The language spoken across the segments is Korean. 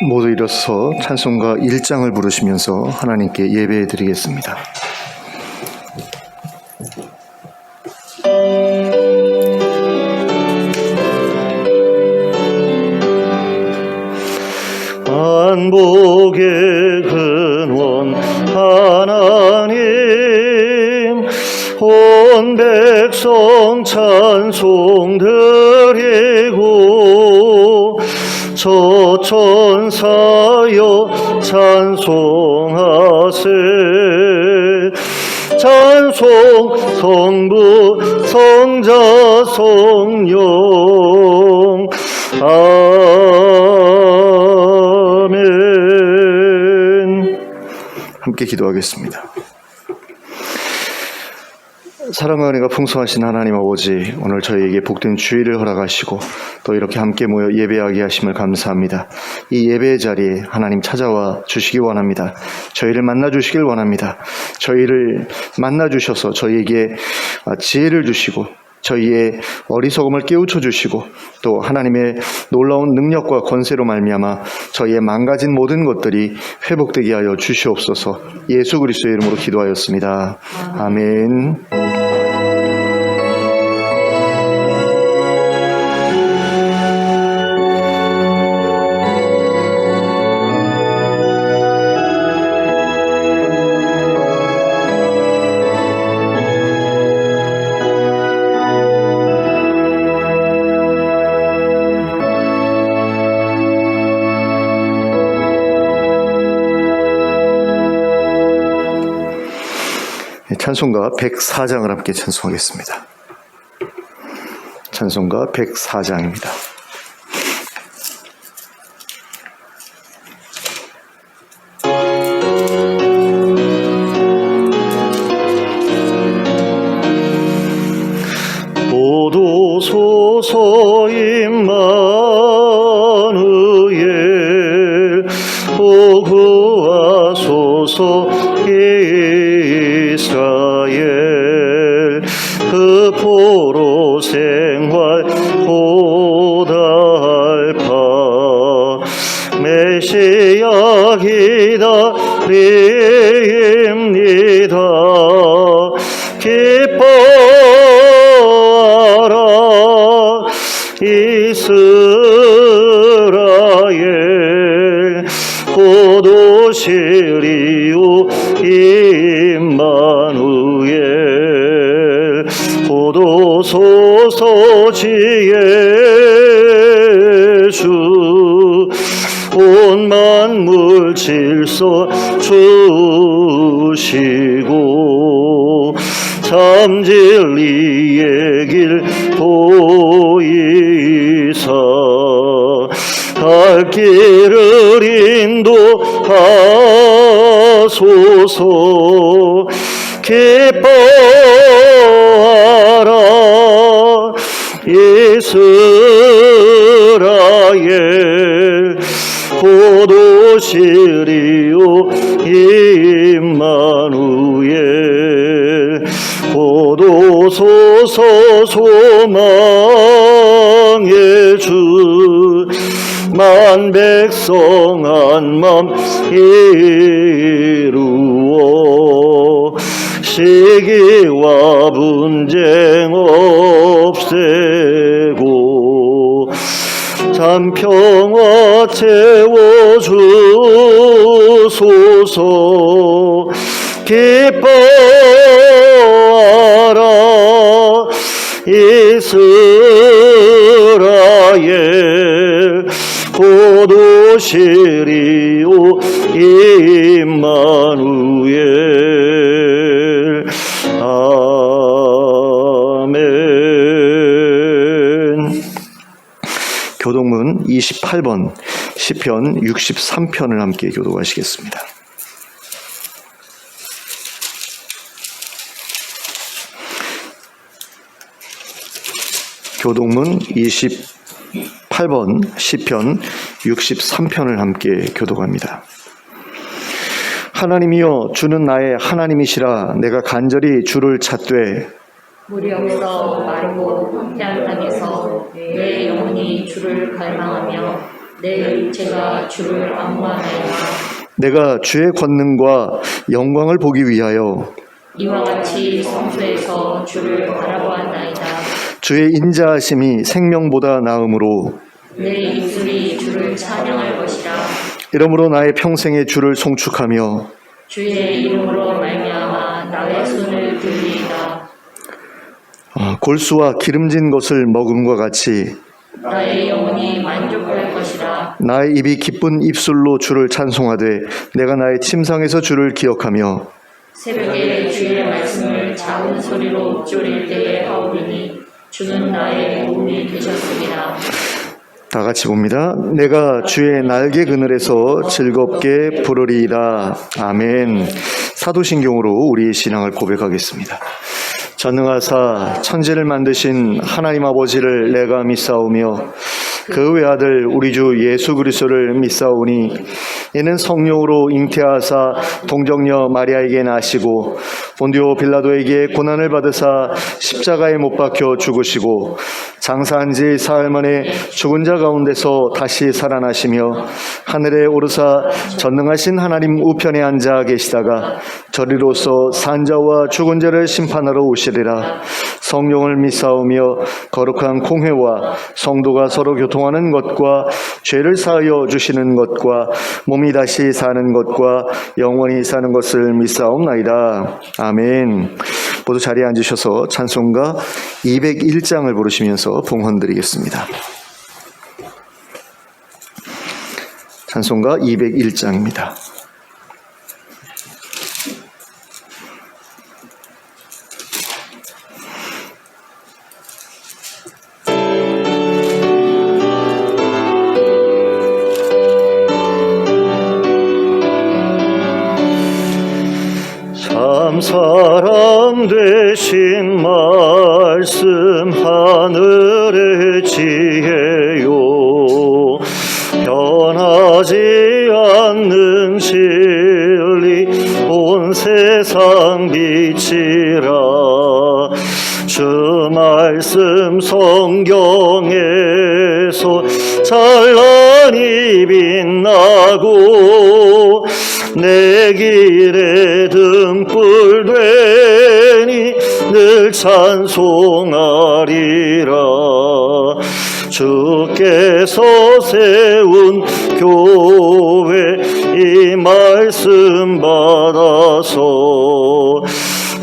모두 일어서 찬송가 1장을 부르시면서 하나님께 예배해 드리겠습니다. 만복의 근원 하나님, 온 백성 찬송 드리고 저 천사여 찬송하세. 찬송 성부 성자 성령 아멘. 함께 기도하겠습니다. 사랑과 은혜가 풍성하신 하나님 아버지, 오늘 저희에게 복된 주일을 허락하시고 또 이렇게 함께 모여 예배하게 하심을 감사합니다. 이 예배의 자리에 하나님 찾아와 주시기 원합니다. 저희를 만나 주시길 원합니다. 저희를 만나 주셔서 저희에게 지혜를 주시고 저희의 어리석음을 깨우쳐 주시고 또 하나님의 놀라운 능력과 권세로 말미암아 저희의 망가진 모든 것들이 회복되게 하여 주시옵소서. 예수 그리스도의 이름으로 기도하였습니다. 아멘. 찬송가 104장을 함께 찬송하겠습니다. 찬송가 104장입니다. 오도소서 임마누엘, 오구하소서 이스라엘. 그 포로 생활 고달파 메시아 기다립니다. 기뻐하라 이스라엘, 고도시리오 임마누엘. 고도소서 지혜주, 온 만물 질서 주시고 참 진리의 길 보이사 갈 길을 인도하소서. 기뻐하라 이스라엘, 고도시리오 임마누엘. 고도소서 소망의 주, 만 백성 한맘 이루어 시기와 분쟁 없애고 참 평화 채워주소서. 기뻐하라 이스라엘, 고도시리오 임마누엘. 아멘. 교독문 28번 시편 63편을 함께 교독하시겠습니다. 교독문 28번 시편 63편을 함께 교독합니다. 하나님이여, 주는 나의 하나님이시라. 내가 간절히 주를 찾되 물이 없어 마르고 황폐한 땅에서 내 영혼이 주를 갈망하며 내 육체가 주를 안무하나이다. 내가 주의 권능과 영광을 보기 위하여 이와 같이 성소에서 주를 바라보았나이다. 주의 인자하심이 생명보다 나음으로 내 입술이 주를 찬양할 것이라. 이러므로 나의 평생에 주를 송축하며 주의 이름으로 말미암아 나의 손을 들리이다. 골수와 기름진 것을 먹음과 같이 나의 영혼이 만족할 것이라. 나의 입이 기쁜 입술로 주를 찬송하되 내가 나의 침상에서 주를 기억하며 새벽에 주의 말씀을 작은 소리로 읊조릴 때에 하오리니 주는 나의 도움이 되셨습니다. 다 같이 봅니다. 내가 주의 날개 그늘에서 즐겁게 부르리이다. 아멘. 사도신경으로 우리의 신앙을 고백하겠습니다. 전능하사 천지를 만드신 하나님 아버지를 내가 믿사오며 그 외아들 우리 주 예수 그리스도를 믿사오니 이는 성령으로 잉태하사 동정녀 마리아에게 나시고 본디오 빌라도에게 고난을 받으사 십자가에 못 박혀 죽으시고 장사한 지 사흘 만에 죽은 자 가운데서 다시 살아나시며 하늘에 오르사 전능하신 하나님 우편에 앉아 계시다가 저리로서 산자와 죽은 자를 심판하러 오시리라. 성령을 믿사오며 거룩한 공회와 성도가 서로 교통하는 것과 죄를 사하여 주시는 것과 몸이 다시 사는 것과 영원히 사는 것을 믿사옵나이다. 아멘. 모두 자리에 앉으셔서 찬송가 201장을 부르시면서 봉헌 드리겠습니다. 찬송가 201장입니다. 참 사랑 되신 말씀 하늘의 지혜요 변하지 않는 진리 온 세상 빛이라. 주 말씀 성경에서 찬란히 빛나고 내 길에 등불 되니 늘 찬송하리라. 주께서 세운 교회 이 말씀 받아서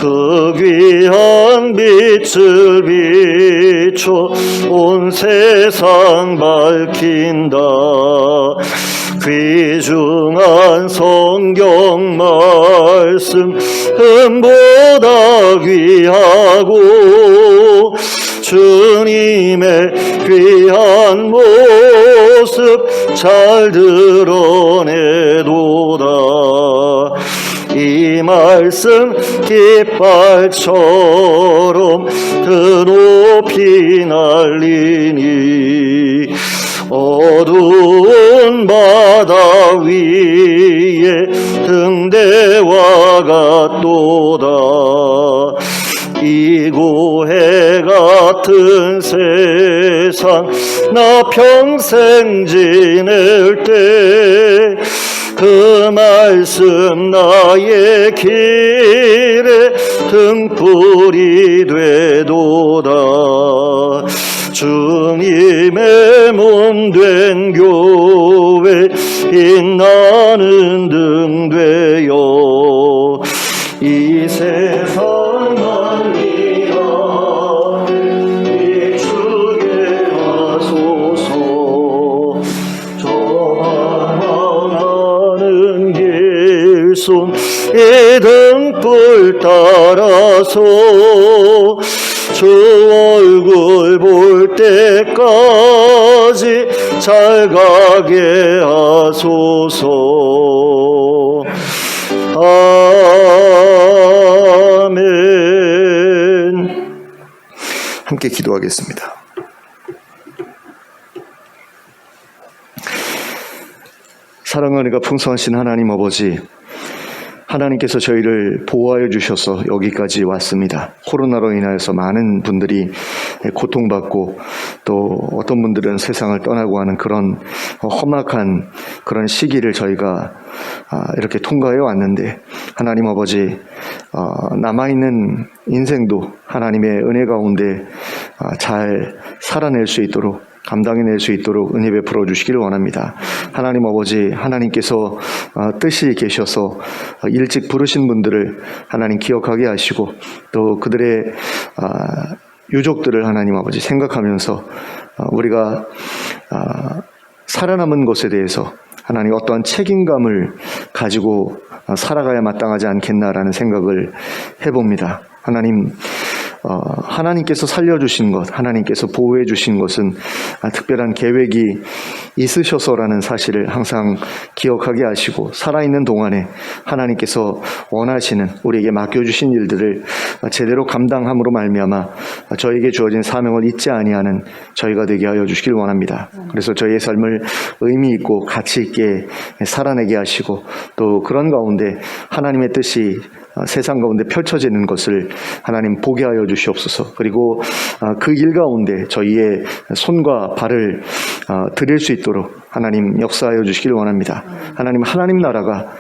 그 귀한 빛을 비춰 온 세상 밝힌다. 귀중한 성경 말씀 금보다 귀하고 주님의 귀한 모습 잘 드러내도다. 이 말씀 깃발처럼 드높이 날리니 어두운 바다 위에 등대와 같도다. 이 고해 같은 세상 나 평생 지낼 때 그 말씀 나의 길에 등불이 되도다. 주님의 몸된 교회 빛나는 등 되어 이 세상 만리가 비추게 하소서. 저 방황하는 길손 이 등불 따라서 주 얼굴 볼 때까지 잘 가게 하소서. 아멘. 함께 기도하겠습니다. 사랑과 은혜가 풍성하신 하나님 아버지, 하나님께서 저희를 보호하여 주셔서 여기까지 왔습니다. 코로나로 인하여서 많은 분들이 고통받고 또 어떤 분들은 세상을 떠나고 하는 그런 험악한 그런 시기를 저희가 이렇게 통과해 왔는데, 하나님 아버지, 남아있는 인생도 하나님의 은혜 가운데 잘 살아낼 수 있도록, 감당해낼 수 있도록 은혜 베풀어 주시기를 원합니다. 하나님 아버지, 하나님께서 뜻이 계셔서 일찍 부르신 분들을 하나님 기억하게 하시고, 또 그들의 유족들을 하나님 아버지 생각하면서 우리가 살아남은 것에 대해서 하나님 어떠한 책임감을 가지고 살아가야 마땅하지 않겠나라는 생각을 해봅니다. 하나님께서 살려주신 것, 하나님께서 보호해 주신 것은 특별한 계획이 있으셔서라는 사실을 항상 기억하게 하시고, 살아있는 동안에 하나님께서 원하시는, 우리에게 맡겨주신 일들을 제대로 감당함으로 말미암아 저에게 주어진 사명을 잊지 아니하는 저희가 되게 하여 주시길 원합니다. 그래서 저희의 삶을 의미 있고 가치 있게 살아내게 하시고, 또 그런 가운데 하나님의 뜻이 세상 가운데 펼쳐지는 것을 하나님 보게 하여 주시옵소서. 그리고 그 일 가운데 저희의 손과 발을 드릴 수 있도록 하나님 역사하여 주시길 원합니다. 하나님 나라가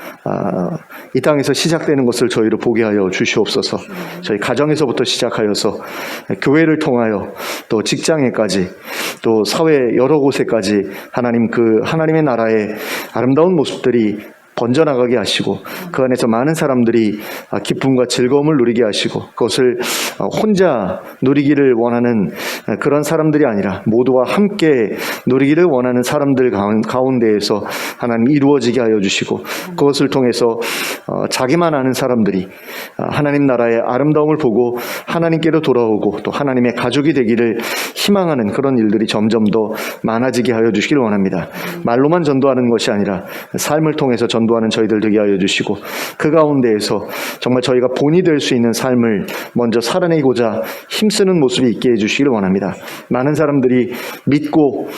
이 땅에서 시작되는 것을 저희로 보게 하여 주시옵소서. 저희 가정에서부터 시작하여서 교회를 통하여 또 직장에까지, 또 사회 여러 곳에까지 하나님의 나라의 아름다운 모습들이 번져나가게 하시고, 그 안에서 많은 사람들이 기쁨과 즐거움을 누리게 하시고, 그것을 혼자 누리기를 원하는 그런 사람들이 아니라 모두와 함께 누리기를 원하는 사람들 가운데에서 하나님 이루어지게 하여 주시고, 그것을 통해서 자기만 아는 사람들이 하나님 나라의 아름다움을 보고 하나님께로 돌아오고 또 하나님의 가족이 되기를 희망하는 그런 일들이 점점 더 많아지게 하여 주시길 원합니다. 말로만 전도하는 것이 아니라 삶을 통해서 전도하는 저희들 되게 하여 주시고, 그 가운데에서 정말 저희가 본이 될 수 있는 삶을 먼저 살아내고자 힘쓰는 모습이 있게 해주시기를 원합니다. 많은 사람들이 믿고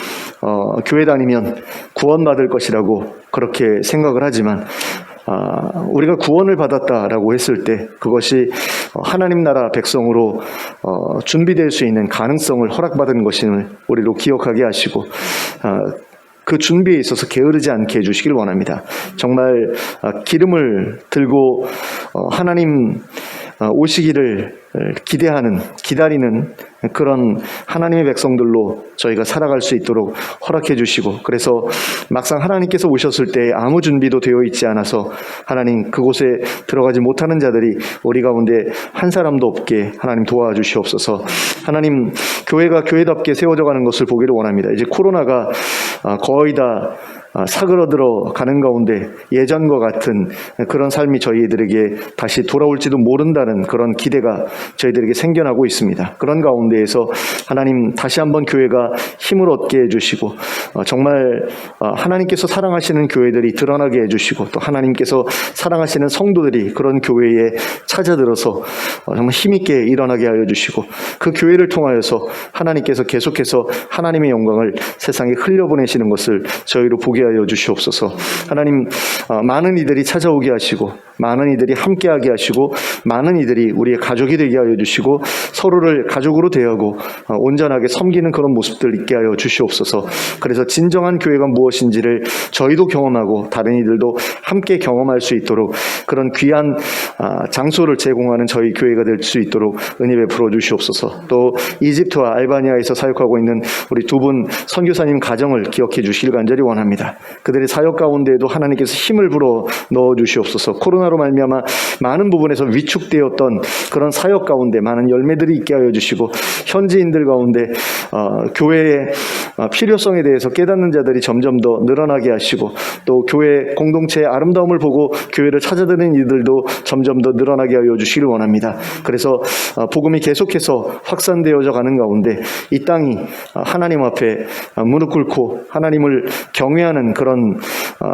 교회 다니면 구원받을 것이라고 그렇게 생각을 하지만, 우리가 구원을 받았다라고 했을 때 그것이 하나님 나라 백성으로 준비될 수 있는 가능성을 허락받은 것임을 우리로 기억하게 하시고, 그 준비에 있어서 게으르지 않게 해주시길 원합니다. 정말 기름을 들고 하나님 오시기를 기다리는 그런 하나님의 백성들로 저희가 살아갈 수 있도록 허락해 주시고, 그래서 막상 하나님께서 오셨을 때 아무 준비도 되어 있지 않아서 하나님 그곳에 들어가지 못하는 자들이 우리 가운데 한 사람도 없게 하나님 도와주시옵소서. 하나님, 교회가 교회답게 세워져 가는 것을 보기를 원합니다. 이제 코로나가 거의 다 사그러들어 가는 가운데 예전과 같은 그런 삶이 저희들에게 다시 돌아올지도 모른다는 그런 기대가 저희들에게 생겨나고 있습니다. 그런 가운데에서 하나님 다시 한번 교회가 힘을 얻게 해주시고, 정말 하나님께서 사랑하시는 교회들이 드러나게 해주시고, 또 하나님께서 사랑하시는 성도들이 그런 교회에 찾아들어서 정말 힘있게 일어나게 하여 주시고, 그 교회를 통하여서 하나님께서 계속해서 하나님의 영광을 세상에 흘려보내시는 것을 저희로 보게 하여 주시옵소서. 하나님, 많은 이들이 찾아오게 하시고, 많은 이들이 함께하게 하시고, 많은 이들이 우리의 가족이 되게 하여 주시고, 서로를 가족으로 대하고 온전하게 섬기는 그런 모습들 있게 하여 주시옵소서. 그래서 진정한 교회가 무엇인지를 저희도 경험하고 다른 이들도 함께 경험할 수 있도록 그런 귀한 장소를 제공하는 저희 교회가 될 수 있도록 은혜 베풀어 주시옵소서. 또 이집트와 알바니아에서 사역하고 있는 우리 두 분 선교사님 가정을 기억해 주시길 간절히 원합니다. 그들의 사역 가운데에도 하나님께서 힘을 불어 넣어 주시옵소서. 코로나로 말미암아 많은 부분에서 위축되었던 그런 사역 가운데 많은 열매들이 있게 하여 주시고, 현지인들 가운데 교회의 필요성에 대해서 깨닫는 자들이 점점 더 늘어나게 하시고, 또 교회 공동체의 아름다움을 보고 교회를 찾아드는 이들도 점점 더 늘어나게 하여 주시기를 원합니다. 그래서 복음이 계속해서 확산되어져 가는 가운데 이 땅이 하나님 앞에 무릎 꿇고 하나님을 경외하는 그런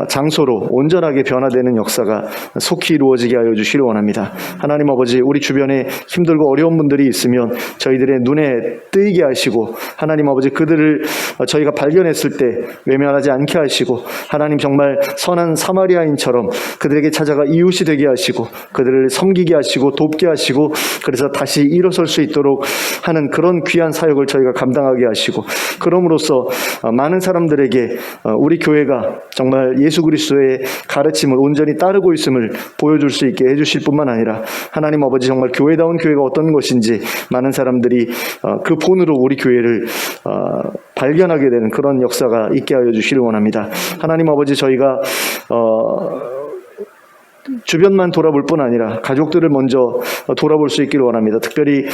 장소로 온전하게 변화되는 역사가 속히 속히 이루어지게 하여 주시길 원합니다. 하나님 아버지, 우리 주변에 힘들고 어려운 분들이 있으면 저희들의 눈에 뜨이게 하시고, 하나님 아버지, 그들을 저희가 발견했을 때 외면하지 않게 하시고, 하나님 정말 선한 사마리아인처럼 그들에게 찾아가 이웃이 되게 하시고, 그들을 섬기게 하시고 돕게 하시고, 그래서 다시 일어설 수 있도록 하는 그런 귀한 사역을 저희가 감당하게 하시고, 그럼으로써 많은 사람들에게 우리 교회가 정말 예수 그리스도의 가르침을 온전히 따르고 있음을 보여줄 수 있게 해주실 뿐만 아니라, 하나님 아버지, 정말 교회다운 교회가 어떤 것인지 많은 사람들이 그 본으로 우리 교회를 발견하게 되는 그런 역사가 있게 하여 주시길 원합니다. 하나님 아버지, 저희가 주변만 돌아볼 뿐 아니라 가족들을 먼저 돌아볼 수 있기를 원합니다. 특별히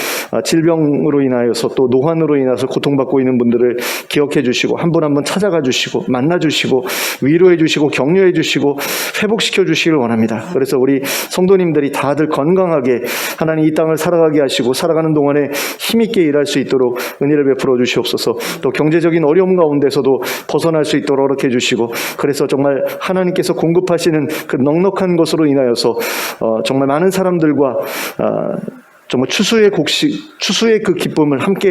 질병으로 인하여서 또 노환으로 인해서 고통받고 있는 분들을 기억해 주시고, 한 분 한 분 찾아가 주시고 만나 주시고 위로해 주시고 격려해 주시고 회복시켜 주시기를 원합니다. 그래서 우리 성도님들이 다들 건강하게 하나님 이 땅을 살아가게 하시고, 살아가는 동안에 힘있게 일할 수 있도록 은혜를 베풀어 주시옵소서. 또 경제적인 어려움 가운데서도 벗어날 수 있도록 허락해 주시고, 그래서 정말 하나님께서 공급하시는 그 넉넉한 것으로 인하여서 정말 많은 사람들과 정말 추수의 그 기쁨을 함께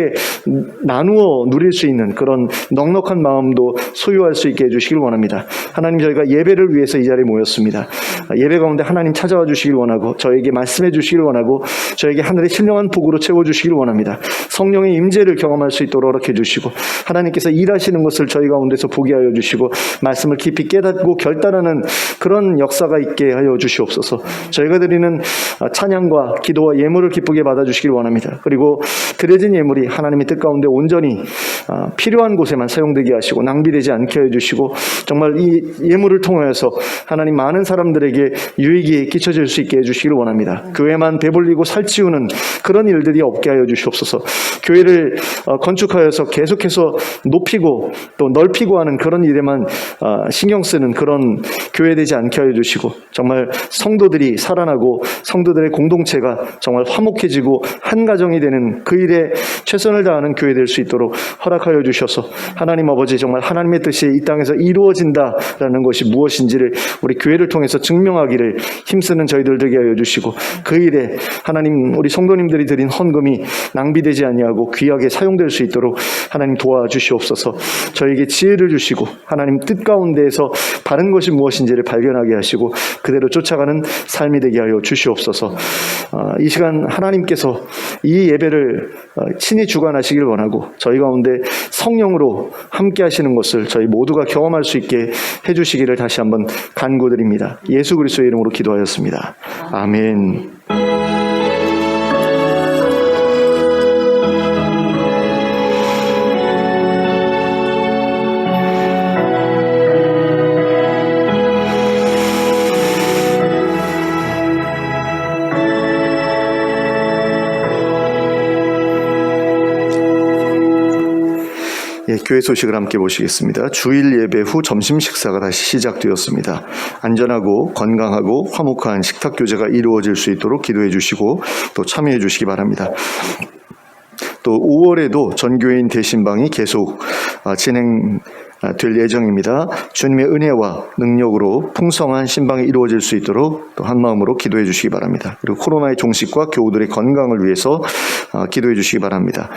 나누어 누릴 수 있는 그런 넉넉한 마음도 소유할 수 있게 해주시길 원합니다. 하나님, 저희가 예배를 위해서 이 자리에 모였습니다. 예배 가운데 하나님 찾아와 주시길 원하고, 저에게 말씀해 주시길 원하고, 저에게 하늘의 신령한 복으로 채워주시길 원합니다. 성령의 임재를 경험할 수 있도록 허락해 주시고, 하나님께서 일하시는 것을 저희 가운데서 보게 하여 주시고, 말씀을 깊이 깨닫고 결단하는 그런 역사가 있게 하여 주시옵소서. 저희가 드리는 찬양과 기도와 예물을 기쁘게 받아주시길 원합니다. 그리고 드려진 예물이 하나님의 뜻 가운데 온전히 필요한 곳에만 사용되게 하시고 낭비되지 않게 해주시고, 정말 이 예물을 통하여서 하나님 많은 사람들에게 유익이 끼쳐질 수 있게 해주시길 원합니다. 교회만 배불리고 살찌우는 그런 일들이 없게 하여 주시옵소서. 교회를 건축하여서 계속해서 높이고 또 넓히고 하는 그런 일에만 신경 쓰는 그런 교회 되지 않게 하여 주시고, 정말 성도들이 살아나고 성도들의 공동체가 정말 화목해지고 한 가정이 되는 그 일에 최선을 다하는 교회 될 수 있도록 허락하여 주셔서, 하나님 아버지, 정말 하나님의 뜻이 이 땅에서 이루어진다라는 것이 무엇인지를 우리 교회를 통해서 증명하기를 힘쓰는 저희들 되게 하여 주시고, 그 일에 하나님 우리 성도님들이 드린 헌금이 낭비되지 아니하고 귀하게 사용될 수 있도록 하나님 도와주시옵소서. 저에게 지혜를 주시고 하나님 뜻 가운데에서 바른 것이 무엇인지를 발견하게 하시고 그대로 쫓아가는 삶이 되게 하여 주시옵소서. 이 시간 하나님께서 이 예배를 친히 주관하시길 원하고, 저희 가운데 성령으로 함께 하시는 것을 저희 모두가 경험할 수 있게 해주시기를 다시 한번 간구드립니다. 예수 그리스도의 이름으로 기도하였습니다. 아멘. 교회 소식을 함께 보시겠습니다. 주일 예배 후 점심 식사가 다시 시작되었습니다. 안전하고 건강하고 화목한 식탁 교제가 이루어질 수 있도록 기도해 주시고 또 참여해 주시기 바랍니다. 또 5월에도 전교인 대신방이 계속 진행될 예정입니다. 주님의 은혜와 능력으로 풍성한 신방이 이루어질 수 있도록 또 한마음으로 기도해 주시기 바랍니다. 그리고 코로나의 종식과 교우들의 건강을 위해서 기도해 주시기 바랍니다.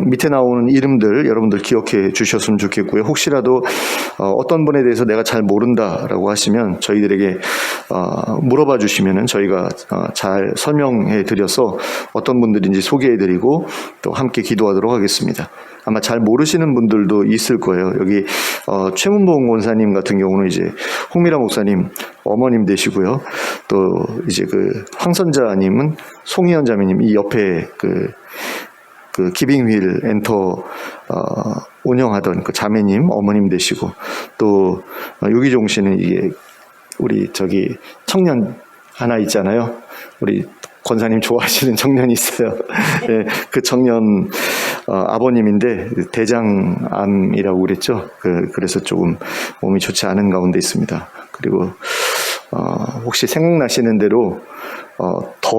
밑에 나오는 이름들 여러분들 기억해 주셨으면 좋겠고요. 혹시라도 어떤 분에 대해서 내가 잘 모른다라고 하시면 저희들에게 물어봐 주시면 저희가 잘 설명해 드려서 어떤 분들인지 소개해 드리고 또 함께 기도하도록 하겠습니다. 아마 잘 모르시는 분들도 있을 거예요. 여기 최문봉 원사님 같은 경우는 이제 홍미라 목사님 어머님 되시고요. 또 이제 그 황선자님은 송희연 자매님, 이 옆에 그 기빙휠 엔터 운영하던 그 자매님 어머님 되시고, 또 유기종 씨는 이게 우리 저기 청년 하나 있잖아요. 우리 권사님 좋아하시는 청년이 있어요. 네, 그 청년 아버님인데 대장암이라고 그랬죠. 그래서 조금 몸이 좋지 않은 가운데 있습니다. 그리고 혹시 생각나시는 대로 더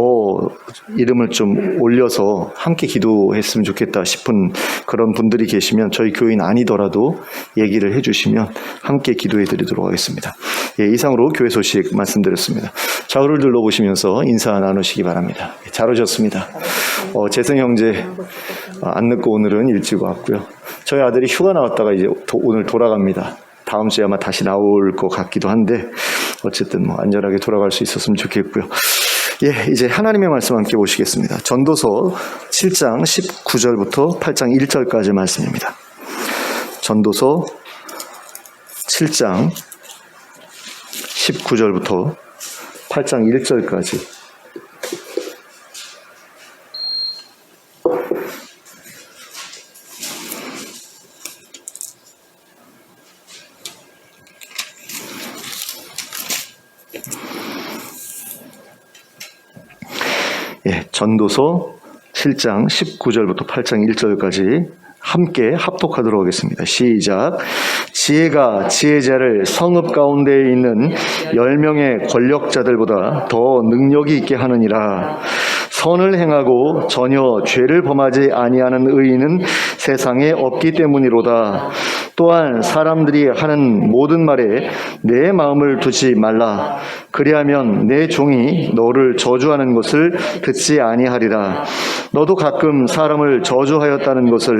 이름을 좀 올려서 함께 기도했으면 좋겠다 싶은 그런 분들이 계시면 저희 교인 아니더라도 얘기를 해주시면 함께 기도해 드리도록 하겠습니다. 예, 이상으로 교회 소식 말씀드렸습니다. 좌우를 둘러보시면서 인사 나누시기 바랍니다. 잘 오셨습니다. 재승 형제 안 늦고 오늘은 일찍 왔고요. 저희 아들이 휴가 나왔다가 이제 오늘 돌아갑니다. 다음 주에 아마 다시 나올 것 같기도 한데 어쨌든 안전하게 돌아갈 수 있었으면 좋겠고요. 예, 이제 하나님의 말씀 함께 보시겠습니다. 전도서 7장 19절부터 8장 1절까지 말씀입니다. 전도서 7장 19절부터 8장 1절까지. 예, 전도서 7장 19절부터 8장 1절까지 함께 합독하도록 하겠습니다. 시작. 지혜가 지혜자를 성읍 가운데에 있는 10명의 권력자들보다 더 능력이 있게 하느니라. 선을 행하고 전혀 죄를 범하지 아니하는 의인은 세상에 없기 때문이로다. 또한 사람들이 하는 모든 말에 내 마음을 두지 말라. 그리하면 내 종이 너를 저주하는 것을 듣지 아니하리라. 너도 가끔 사람을 저주하였다는 것을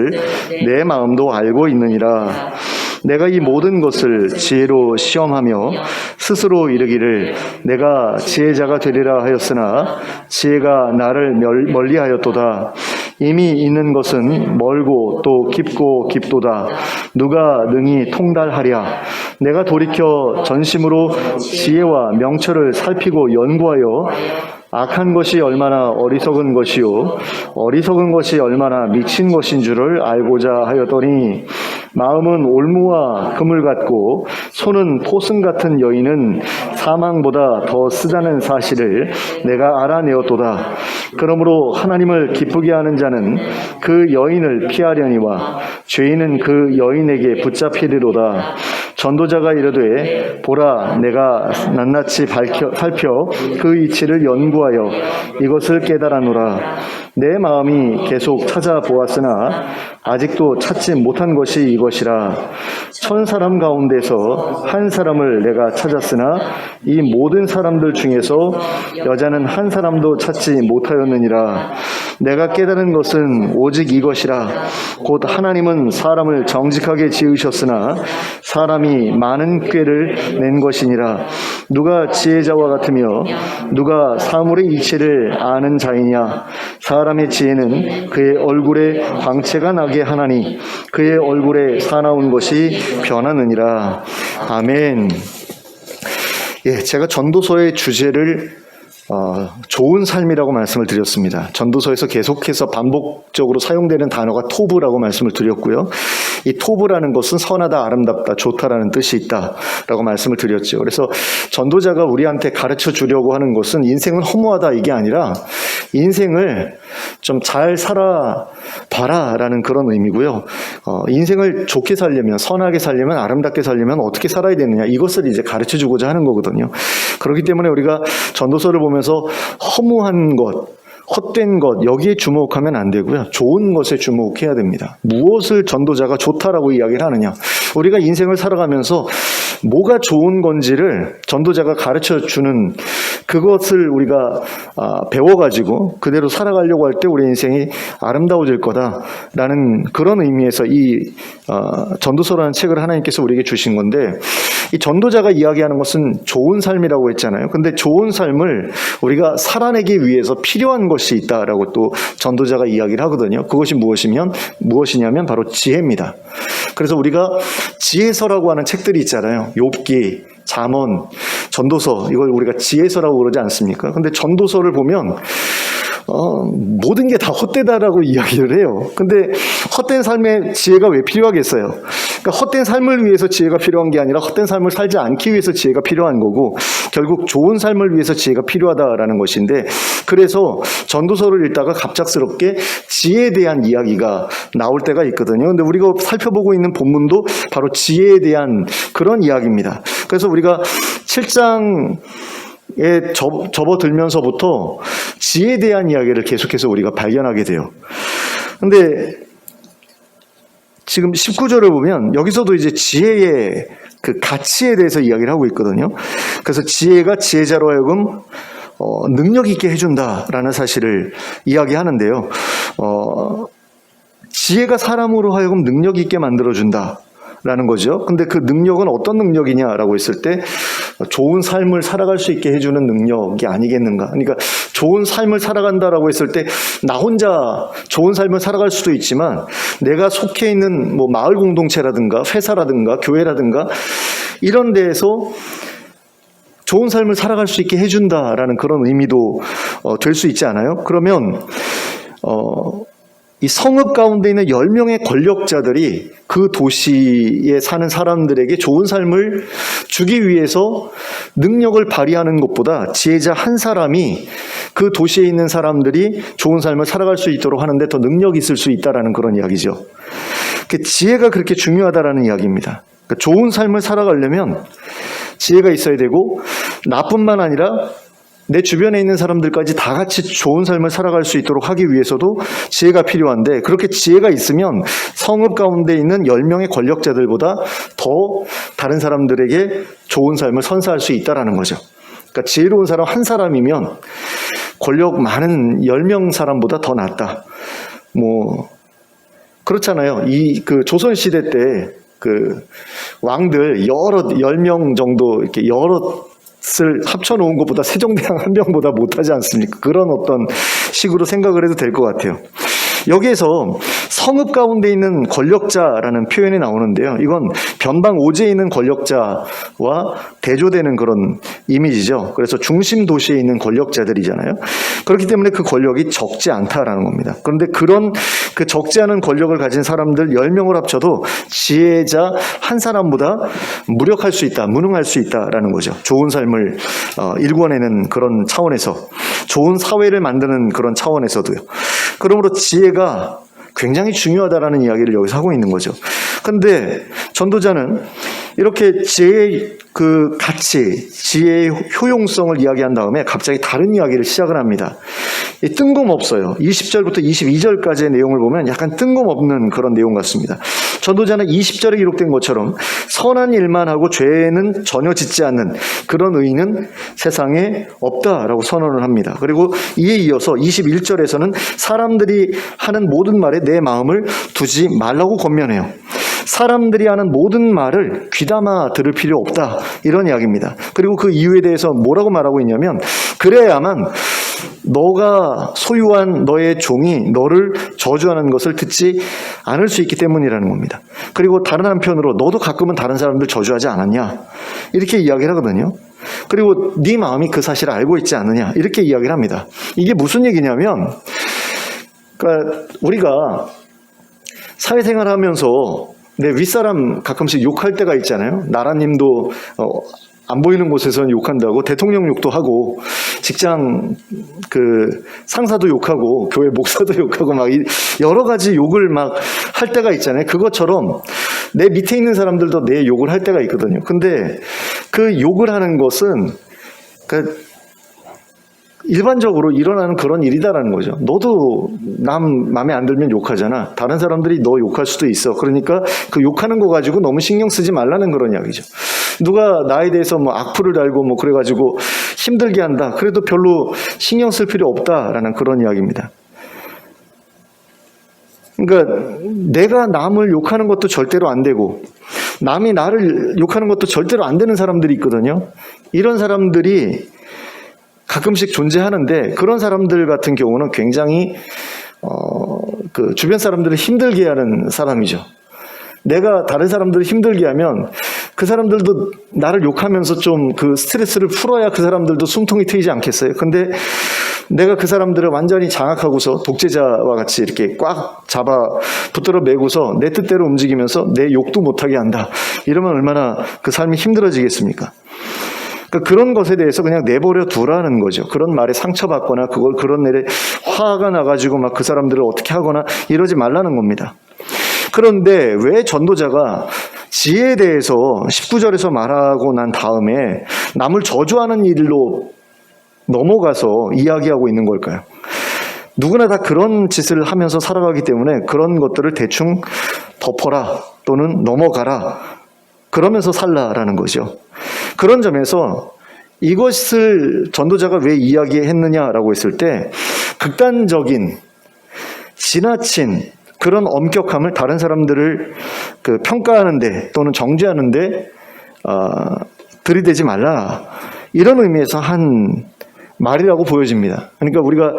내 마음도 알고 있느니라. 내가 이 모든 것을 지혜로 시험하며 스스로 이르기를 내가 지혜자가 되리라 하였으나 지혜가 나를 멀리하였도다. 이미 있는 것은 멀고 또 깊고 깊도다. 누가 능히 통달하랴. 내가 돌이켜 전심으로 지혜와 명철을 살피고 연구하여 악한 것이 얼마나 어리석은 것이요 어리석은 것이 얼마나 미친 것인 줄을 알고자 하였더니 마음은 올무와 그물 같고 손은 포승 같은 여인은 사망보다 더 쓰다는 사실을 내가 알아내었도다. 그러므로 하나님을 기쁘게 하는 자는 그 여인을 피하려니와 죄인은 그 여인에게 붙잡히리로다. 전도자가 이르되 보라 내가 낱낱이 살펴 그 이치를 연구하여 이것을 깨달아노라. 내 마음이 계속 찾아보았으나 아직도 찾지 못한 것이 이것이라. 1000사람 가운데서 한 사람을 내가 찾았으나 이 모든 사람들 중에서 여자는 한 사람도 찾지 못하였느니라. 내가 깨달은 것은 오직 이것이라. 곧 하나님은 사람을 정직하게 지으셨으나 사람이 많은 꾀를 낸 것이니라. 누가 지혜자와 같으며 누가 사물의 이치를 아는 자이냐. 사람의 지혜는 그의 얼굴에 광채가 나게 하나니 그의 얼굴에 사나운 것이 변하느니라. 아멘. 예, 제가 전도서의 주제를 좋은 삶이라고 말씀을 드렸습니다. 전도서에서 계속해서 반복적으로 사용되는 단어가 토브라고 말씀을 드렸고요. 이 토브라는 것은 선하다, 아름답다, 좋다라는 뜻이 있다라고 말씀을 드렸죠. 그래서 전도자가 우리한테 가르쳐 주려고 하는 것은 인생은 허무하다 이게 아니라 인생을 좀 잘 살아봐라라는 그런 의미고요. 인생을 좋게 살려면, 선하게 살려면, 아름답게 살려면 어떻게 살아야 되느냐 이것을 이제 가르쳐 주고자 하는 거거든요. 그렇기 때문에 우리가 전도서를 보면서 허무한 것, 헛된 것 여기에 주목하면 안 되고요. 좋은 것에 주목해야 됩니다. 무엇을 전도자가 좋다라고 이야기를 하느냐. 우리가 인생을 살아가면서 뭐가 좋은 건지를 전도자가 가르쳐주는 그것을 우리가 배워가지고 그대로 살아가려고 할 때 우리 인생이 아름다워질 거다라는 그런 의미에서 이 전도서라는 책을 하나님께서 우리에게 주신 건데, 이 전도자가 이야기하는 것은 좋은 삶이라고 했잖아요. 근데 좋은 삶을 우리가 살아내기 위해서 필요한 것이 있다라고 또 전도자가 이야기를 하거든요. 그것이 무엇이냐면 바로 지혜입니다. 그래서 우리가 지혜서라고 하는 책들이 있잖아요. 욥기, 잠언, 전도서, 이걸 우리가 지혜서라고 그러지 않습니까? 근데 전도서를 보면 모든 게 다 헛되다라고 이야기를 해요. 근데 헛된 삶에 지혜가 왜 필요하겠어요? 그러니까 헛된 삶을 위해서 지혜가 필요한 게 아니라 헛된 삶을 살지 않기 위해서 지혜가 필요한 거고, 결국 좋은 삶을 위해서 지혜가 필요하다라는 것인데, 그래서 전도서를 읽다가 갑작스럽게 지혜에 대한 이야기가 나올 때가 있거든요. 근데 우리가 살펴보고 있는 본문도 바로 지혜에 대한 그런 이야기입니다. 그래서 우리가 7장 접어들면서부터 지혜에 대한 이야기를 계속해서 우리가 발견하게 돼요. 근데 지금 19절을 보면 여기서도 이제 지혜의 그 가치에 대해서 이야기를 하고 있거든요. 그래서 지혜가 지혜자로 하여금 능력 있게 해준다라는 사실을 이야기하는데요. 지혜가 사람으로 하여금 능력 있게 만들어준다. 라는 거죠. 근데 그 능력은 어떤 능력이냐라고 했을 때 좋은 삶을 살아갈 수 있게 해주는 능력이 아니겠는가. 그러니까 좋은 삶을 살아간다라고 했을 때 나 혼자 좋은 삶을 살아갈 수도 있지만 내가 속해 있는 뭐 마을 공동체라든가 회사라든가 교회라든가 이런 데에서 좋은 삶을 살아갈 수 있게 해준다라는 그런 의미도 될 수 있지 않아요? 그러면 이 성읍 가운데 있는 10명의 권력자들이 그 도시에 사는 사람들에게 좋은 삶을 주기 위해서 능력을 발휘하는 것보다 지혜자 한 사람이 그 도시에 있는 사람들이 좋은 삶을 살아갈 수 있도록 하는데 더 능력이 있을 수 있다라는 그런 이야기죠. 지혜가 그렇게 중요하다라는 이야기입니다. 그러니까 좋은 삶을 살아가려면 지혜가 있어야 되고 나뿐만 아니라 내 주변에 있는 사람들까지 다 같이 좋은 삶을 살아갈 수 있도록 하기 위해서도 지혜가 필요한데 그렇게 지혜가 있으면 성읍 가운데 있는 10명의 권력자들보다 더 다른 사람들에게 좋은 삶을 선사할 수 있다는 거죠. 그러니까 지혜로운 사람 한 사람이면 권력 많은 10명 사람보다 더 낫다. 뭐 그렇잖아요. 그 조선시대 때 그 왕들 10명 정도 이렇게 을 합쳐놓은 것보다 세종대왕 한 명보다 못하지 않습니까? 그런 어떤 식으로 생각을 해도 될 것 같아요. 여기에서 성읍 가운데 있는 권력자라는 표현이 나오는데요. 이건 변방 오지에 있는 권력자와 대조되는 그런 이미지죠. 그래서 중심 도시에 있는 권력자들이잖아요. 그렇기 때문에 그 권력이 적지 않다라는 겁니다. 그런데 그런 그 적지 않은 권력을 가진 사람들 10명을 합쳐도 지혜자 한 사람보다 무력할 수 있다, 무능할 수 있다라는 거죠. 좋은 삶을 일궈내는 그런 차원에서, 좋은 사회를 만드는 그런 차원에서도요. 그러므로 지혜가 굉장히 중요하다라는 이야기를 여기서 하고 있는 거죠. 근데 전도자는 이렇게 지혜의 그 가치, 지혜의 효용성을 이야기한 다음에 갑자기 다른 이야기를 시작을 합니다. 뜬금없어요. 20절부터 22절까지의 내용을 보면 약간 뜬금없는 그런 내용 같습니다. 전도자는 20절에 기록된 것처럼 선한 일만 하고 죄는 전혀 짓지 않는 그런 의인은 세상에 없다라고 선언을 합니다. 그리고 이에 이어서 21절에서는 사람들이 하는 모든 말에 내 마음을 두지 말라고 권면해요. 사람들이 하는 모든 말을 귀담아 들을 필요 없다, 이런 이야기입니다. 그리고 그 이유에 대해서 뭐라고 말하고 있냐면 그래야만 너가 소유한 너의 종이 너를 저주하는 것을 듣지 않을 수 있기 때문이라는 겁니다. 그리고 다른 한편으로 너도 가끔은 다른 사람들 저주하지 않았냐, 이렇게 이야기를 하거든요. 그리고 네 마음이 그 사실을 알고 있지 않느냐, 이렇게 이야기를 합니다. 이게 무슨 얘기냐면, 그러니까 우리가 사회생활 하면서 내 윗사람 가끔씩 욕할 때가 있잖아요. 나라님도 안 보이는 곳에서는 욕한다고, 대통령 욕도 하고, 직장 그 상사도 욕하고, 교회 목사도 욕하고, 막 여러 가지 욕을 막 할 때가 있잖아요. 그것처럼 내 밑에 있는 사람들도 내 욕을 할 때가 있거든요. 근데 그 욕을 하는 것은 일반적으로 일어나는 그런 일이다라는 거죠. 너도 남 마음에 안 들면 욕하잖아. 다른 사람들이 너 욕할 수도 있어. 그러니까 그 욕하는 거 가지고 너무 신경 쓰지 말라는 그런 이야기죠. 누가 나에 대해서 뭐 악플을 달고 뭐 그래가지고 힘들게 한다, 그래도 별로 신경 쓸 필요 없다라는 그런 이야기입니다. 그러니까 내가 남을 욕하는 것도 절대로 안 되고 남이 나를 욕하는 것도 절대로 안 되는 사람들이 있거든요. 이런 사람들이 가끔씩 존재하는데, 그런 사람들 같은 경우는 굉장히 그 주변 사람들을 힘들게 하는 사람이죠. 내가 다른 사람들을 힘들게 하면 그 사람들도 나를 욕하면서 좀 그 스트레스를 풀어야 그 사람들도 숨통이 트이지 않겠어요? 근데 내가 그 사람들을 완전히 장악하고서 독재자와 같이 이렇게 꽉 잡아 붙들어 매고서 내 뜻대로 움직이면서 내 욕도 못하게 한다, 이러면 얼마나 그 삶이 힘들어지겠습니까? 그러니까 그런 것에 대해서 그냥 내버려 두라는 거죠. 그런 말에 상처받거나 그런 일에 화가 나가지고 막 그 사람들을 어떻게 하거나 이러지 말라는 겁니다. 그런데 왜 전도자가 지혜에 대해서 19절에서 말하고 난 다음에 남을 저주하는 일로 넘어가서 이야기하고 있는 걸까요? 누구나 다 그런 짓을 하면서 살아가기 때문에 그런 것들을 대충 덮어라 또는 넘어가라 그러면서 살라라는 거죠. 그런 점에서 이것을 전도자가 왜 이야기했느냐라고 했을 때 극단적인 지나친 그런 엄격함을 다른 사람들을 평가하는데 또는 정죄하는데 들이대지 말라 이런 의미에서 한 말이라고 보여집니다. 그러니까 우리가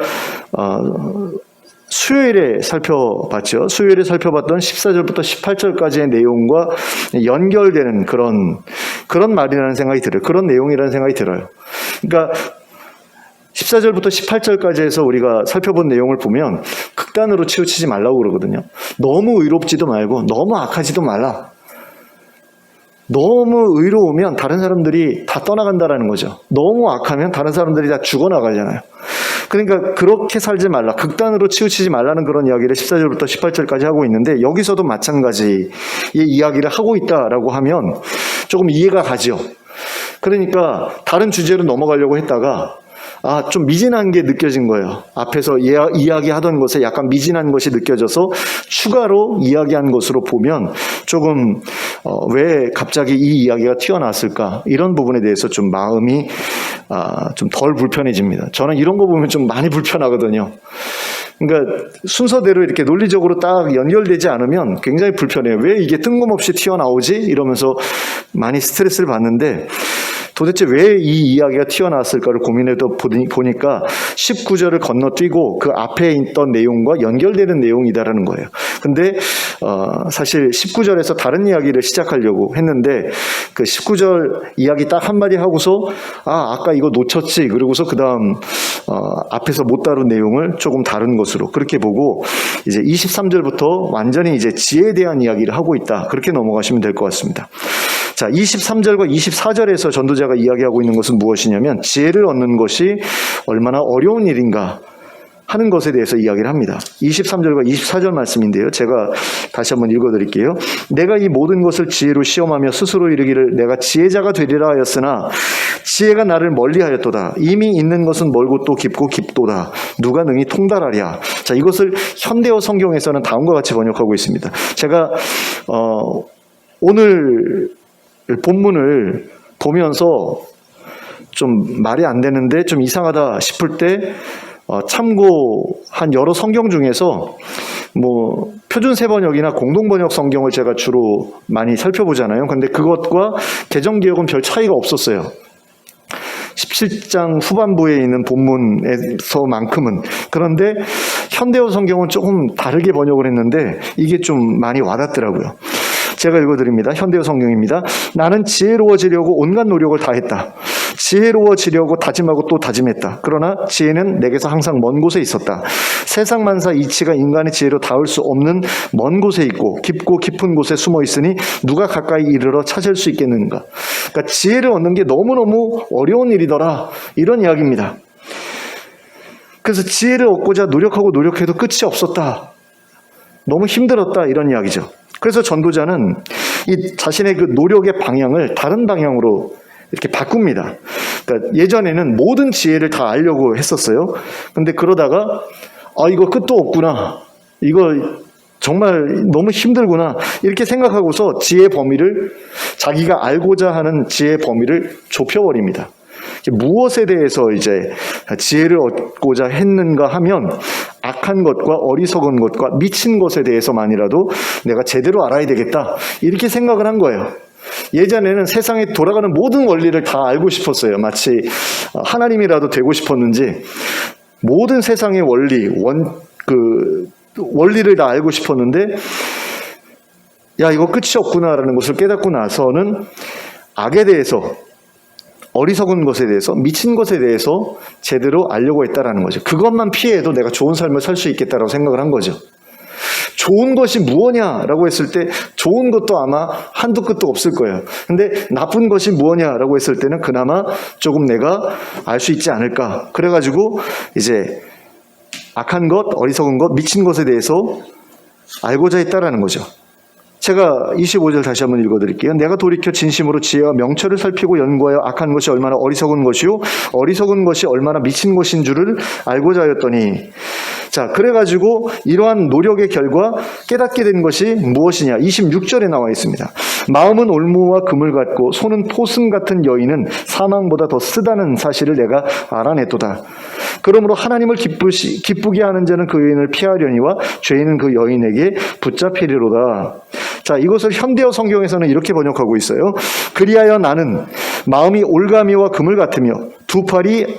수요일에 살펴봤죠. 수요일에 살펴봤던 14절부터 18절까지의 내용과 연결되는 그런 말이라는 생각이 들어요. 그런 내용이라는 생각이 들어요. 그러니까 14절부터 18절까지 해서 우리가 살펴본 내용을 보면 극단으로 치우치지 말라고 그러거든요. 너무 의롭지도 말고 너무 악하지도 말라. 너무 의로우면 다른 사람들이 다 떠나간다라는 거죠. 너무 악하면 다른 사람들이 다 죽어나가잖아요. 그러니까 그렇게 살지 말라. 극단으로 치우치지 말라는 그런 이야기를 14절부터 18절까지 하고 있는데 여기서도 마찬가지의 이야기를 하고 있다라고 하면 조금 이해가 가죠. 그러니까 다른 주제로 넘어가려고 했다가 좀 미진한 게 느껴진 거예요. 앞에서 이야기하던 것에 약간 미진한 것이 느껴져서 추가로 이야기한 것으로 보면 조금 왜 갑자기 이 이야기가 튀어나왔을까 이런 부분에 대해서 좀 마음이 좀 덜 불편해집니다. 저는 이런 거 보면 좀 많이 불편하거든요. 그러니까 순서대로 이렇게 논리적으로 딱 연결되지 않으면 굉장히 불편해요. 왜 이게 뜬금없이 튀어나오지? 이러면서 많이 스트레스를 받는데 도대체 왜 이 이야기가 튀어나왔을까를 고민해서 보니까 19절을 건너뛰고 그 앞에 있던 내용과 연결되는 내용이다라는 거예요. 근데 사실 19절에서 다른 이야기를 시작하려고 했는데 그 19절 이야기 딱 한마디 하고서 아까 이거 놓쳤지 그러고서 그 다음 앞에서 못 다룬 내용을 조금 다른 것으로 그렇게 보고 이제 23절부터 완전히 이제 지혜에 대한 이야기를 하고 있다 그렇게 넘어가시면 될 것 같습니다. 자, 23절과 24절에서 전도자가 이야기하고 있는 것은 무엇이냐면 지혜를 얻는 것이 얼마나 어려운 일인가 하는 것에 대해서 이야기를 합니다. 23절과 24절 말씀인데요. 제가 다시 한번 읽어드릴게요. 내가 이 모든 것을 지혜로 시험하며 스스로 이르기를 내가 지혜자가 되리라 하였으나 지혜가 나를 멀리하였도다. 이미 있는 것은 멀고 또 깊고 깊도다. 누가 능히 통달하랴. 자, 이것을 현대어 성경에서는 다음과 같이 번역하고 있습니다. 제가 오늘 본문을 보면서 좀 말이 안 되는데 좀 이상하다 싶을 때 참고한 여러 성경 중에서 표준 세번역이나 공동번역 성경을 제가 주로 많이 살펴보잖아요. 근데 그것과 개정기역은 별 차이가 없었어요. 17장 후반부에 있는 본문에서만큼은. 그런데 현대어 성경은 조금 다르게 번역을 했는데 이게 좀 많이 와닿더라고요. 제가 읽어드립니다. 현대어 성경입니다. 나는 지혜로워지려고 온갖 노력을 다했다. 지혜로워지려고 다짐하고 또 다짐했다. 그러나 지혜는 내게서 항상 먼 곳에 있었다. 세상 만사 이치가 인간의 지혜로 닿을 수 없는 먼 곳에 있고 깊고 깊은 곳에 숨어 있으니 누가 가까이 이르러 찾을 수 있겠는가. 그러니까 지혜를 얻는 게 너무너무 어려운 일이더라. 이런 이야기입니다. 그래서 지혜를 얻고자 노력하고 노력해도 끝이 없었다. 너무 힘들었다. 이런 이야기죠. 그래서 전도자는 이 자신의 그 노력의 방향을 다른 방향으로 이렇게 바꿉니다. 그러니까 예전에는 모든 지혜를 다 알려고 했었어요. 근데 그러다가 이거 끝도 없구나. 이거 정말 너무 힘들구나. 이렇게 생각하고서 지혜 범위를 자기가 알고자 하는 지혜 범위를 좁혀버립니다. 무엇에 대해서 이제 지혜를 얻고자 했는가 하면 악한 것과 어리석은 것과 미친 것에 대해서만이라도 내가 제대로 알아야 되겠다. 이렇게 생각을 한 거예요. 예전에는 세상에 돌아가는 모든 원리를 다 알고 싶었어요. 마치 하나님이라도 되고 싶었는지 모든 세상의 원리, 원리를 다 알고 싶었는데 이거 끝이 없구나라는 것을 깨닫고 나서는 악에 대해서 어리석은 것에 대해서 미친 것에 대해서 제대로 알려고 했다라는 거죠. 그것만 피해도 내가 좋은 삶을 살 수 있겠다라고 생각을 한 거죠. 좋은 것이 무엇냐라고 했을 때 좋은 것도 아마 한도 끝도 없을 거예요. 근데 나쁜 것이 무엇냐라고 했을 때는 그나마 조금 내가 알 수 있지 않을까. 그래가지고 이제 악한 것, 어리석은 것, 미친 것에 대해서 알고자 했다라는 거죠. 제가 25절 다시 한번 읽어드릴게요. 내가 돌이켜 진심으로 지혜와 명철을 살피고 연구하여 악한 것이 얼마나 어리석은 것이요 어리석은 것이 얼마나 미친 것인 줄을 알고자 하였더니, 자, 그래가지고 이러한 노력의 결과 깨닫게 된 것이 무엇이냐. 26절에 나와 있습니다. 마음은 올무와 금을 같고 손은 포승 같은 여인은 사망보다 더 쓰다는 사실을 내가 알아냈도다. 그러므로 하나님을 기쁘게 하는 자는 그 여인을 피하려니와 죄인은 그 여인에게 붙잡히리로다. 자, 이것을 현대어 성경에서는 이렇게 번역하고 있어요. 그리하여 나는 마음이 올가미와 금을 같으며 두 팔이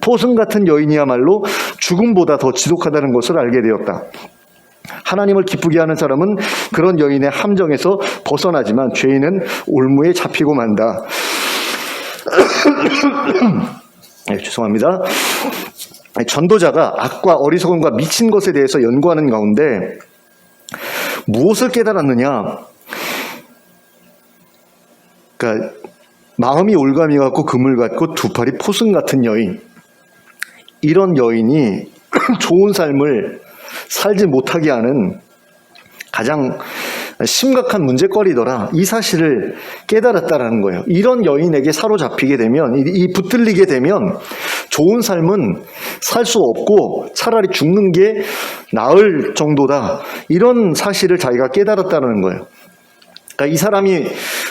포승 같은 여인이야말로 죽음보다 더 지독하다는 것을 알게 되었다. 하나님을 기쁘게 하는 사람은 그런 여인의 함정에서 벗어나지만 죄인은 올무에 잡히고 만다. 네, 죄송합니다. 전도자가 악과 어리석음과 미친 것에 대해서 연구하는 가운데 무엇을 깨달았느냐? 그러니까 마음이 올가미 같고 금을 같고 두 팔이 포승 같은 여인, 이런 여인이 좋은 삶을 살지 못하게 하는 가장 심각한 문제거리더라. 이 사실을 깨달았다라는 거예요. 이런 여인에게 사로잡히게 되면, 이 붙들리게 되면 좋은 삶은 살 수 없고 차라리 죽는 게 나을 정도다. 이런 사실을 자기가 깨달았다는 거예요. 그러니까 이 사람이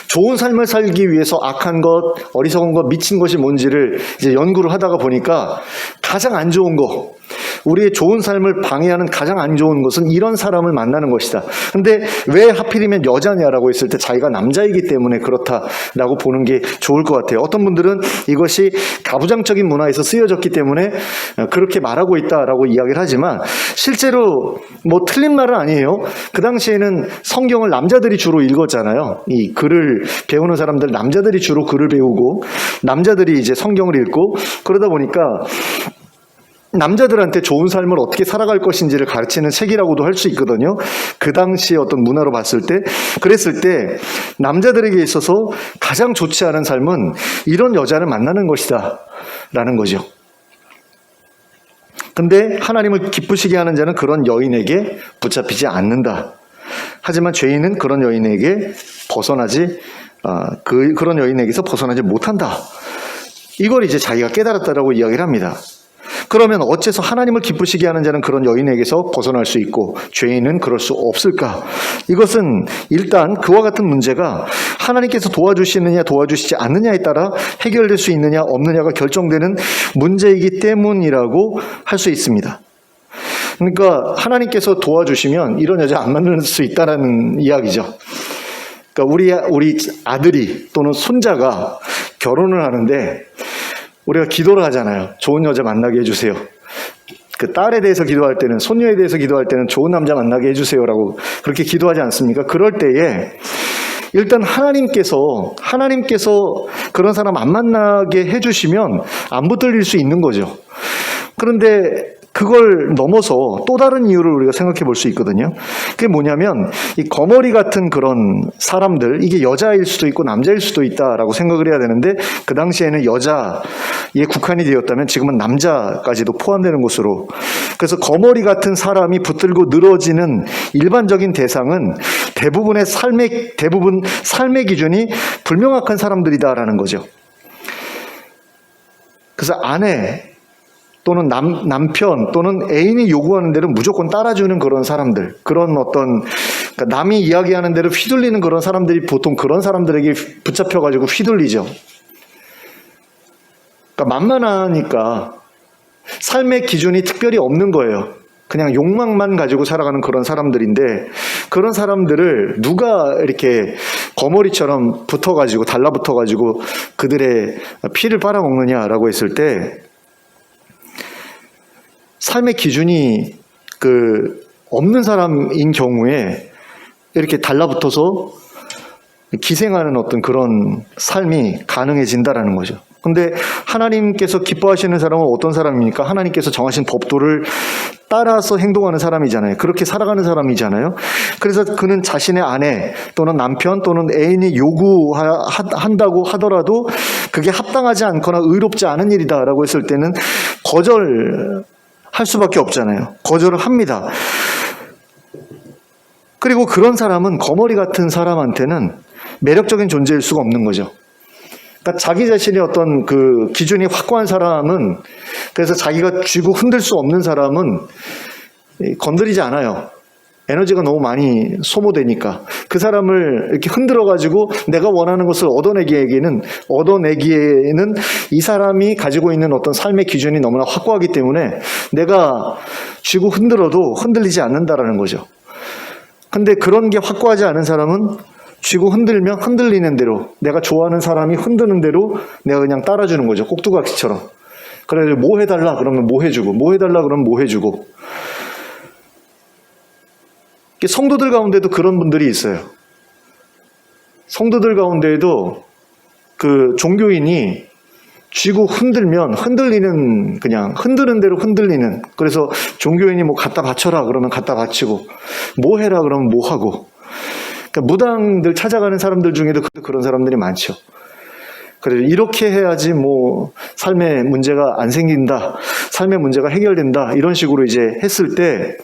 좋은 삶을 살기 위해서 악한 것, 어리석은 것, 미친 것이 뭔지를 이제 연구를 하다가 보니까 가장 안 좋은 거, 우리의 좋은 삶을 방해하는 가장 안 좋은 것은 이런 사람을 만나는 것이다. 근데 왜 하필이면 여자냐라고 했을 때 자기가 남자이기 때문에 그렇다라고 보는 게 좋을 것 같아요. 어떤 분들은 이것이 가부장적인 문화에서 쓰여졌기 때문에 그렇게 말하고 있다라고 이야기를 하지만 실제로 뭐 틀린 말은 아니에요. 그 당시에는 성경을 남자들이 주로 읽었잖아요. 이 글을 배우는 사람들, 남자들이 주로 글을 배우고 남자들이 이제 성경을 읽고, 그러다 보니까 남자들한테 좋은 삶을 어떻게 살아갈 것인지를 가르치는 책이라고도 할 수 있거든요. 그 당시의 어떤 문화로 봤을 때, 그랬을 때 남자들에게 있어서 가장 좋지 않은 삶은 이런 여자를 만나는 것이다 라는 거죠. 근데 하나님을 기쁘시게 하는 자는 그런 여인에게 붙잡히지 않는다. 하지만 죄인은 그런 여인에게 그런 여인에게서 벗어나지 못한다. 이걸 이제 자기가 깨달았다라고 이야기를 합니다. 그러면 어째서 하나님을 기쁘시게 하는 자는 그런 여인에게서 벗어날 수 있고 죄인은 그럴 수 없을까? 이것은 일단 그와 같은 문제가 하나님께서 도와주시느냐 도와주시지 않느냐에 따라 해결될 수 있느냐 없느냐가 결정되는 문제이기 때문이라고 할 수 있습니다. 그러니까 하나님께서 도와주시면 이런 여자 안 만날 수 있다라는 이야기죠. 그러니까 우리 아들이 또는 손자가 결혼을 하는데 우리가 기도를 하잖아요. 좋은 여자 만나게 해주세요. 그 딸에 대해서 기도할 때는, 손녀에 대해서 기도할 때는 좋은 남자 만나게 해주세요라고 그렇게 기도하지 않습니까? 그럴 때에 일단 하나님께서 그런 사람 안 만나게 해주시면 안 붙들릴 수 있는 거죠. 그런데 그걸 넘어서 또 다른 이유를 우리가 생각해 볼 수 있거든요. 그게 뭐냐면 이 거머리 같은 그런 사람들, 이게 여자일 수도 있고 남자일 수도 있다라고 생각을 해야 되는데 그 당시에는 여자에 국한이 되었다면 지금은 남자까지도 포함되는 것으로, 그래서 거머리 같은 사람이 붙들고 늘어지는 일반적인 대상은 대부분 삶의 기준이 불명확한 사람들이다라는 거죠. 그래서 아내 또는 남편 또는 애인이 요구하는 대로 무조건 따라주는 그런 사람들, 그런 어떤 그러니까 남이 이야기하는 대로 휘둘리는 그런 사람들이 보통 그런 사람들에게 붙잡혀가지고 휘둘리죠. 그러니까 만만하니까 삶의 기준이 특별히 없는 거예요. 그냥 욕망만 가지고 살아가는 그런 사람들인데, 그런 사람들을 누가 이렇게 거머리처럼 붙어가지고 달라붙어가지고 그들의 피를 빨아먹느냐라고 했을 때 삶의 기준이 없는 사람인 경우에 이렇게 달라붙어서 기생하는 어떤 그런 삶이 가능해진다라는 거죠. 근데 하나님께서 기뻐하시는 사람은 어떤 사람입니까? 하나님께서 정하신 법도를 따라서 행동하는 사람이잖아요. 그렇게 살아가는 사람이잖아요. 그래서 그는 자신의 아내 또는 남편 또는 애인이 요구한다고 하더라도 그게 합당하지 않거나 의롭지 않은 일이다라고 했을 때는 거절할 수밖에 없잖아요. 거절을 합니다. 그리고 그런 사람은 거머리 같은 사람한테는 매력적인 존재일 수가 없는 거죠. 그러니까 자기 자신의 어떤 그 기준이 확고한 사람은, 그래서 자기가 쥐고 흔들 수 없는 사람은 건드리지 않아요. 에너지가 너무 많이 소모되니까. 그 사람을 이렇게 흔들어가지고 내가 원하는 것을 얻어내기에는 이 사람이 가지고 있는 어떤 삶의 기준이 너무나 확고하기 때문에 내가 쥐고 흔들어도 흔들리지 않는다라는 거죠. 근데 그런 게 확고하지 않은 사람은 쥐고 흔들면 흔들리는 대로, 내가 좋아하는 사람이 흔드는 대로 내가 그냥 따라주는 거죠. 꼭두각시처럼. 그래서 뭐 해달라 그러면 뭐 해주고, 뭐 해달라 그러면 뭐 해주고. 성도들 가운데도 그런 분들이 있어요. 성도들 가운데에도 그 종교인이 쥐고 흔들면 흔들리는, 그냥 흔드는 대로 흔들리는. 그래서 종교인이 뭐 갖다 바쳐라 그러면 갖다 바치고, 뭐 해라 그러면 뭐 하고. 그러니까 무당들 찾아가는 사람들 중에도 그런 사람들이 많죠. 그래서 이렇게 해야지 뭐 삶의 문제가 안 생긴다, 삶의 문제가 해결된다, 이런 식으로 이제 했을 때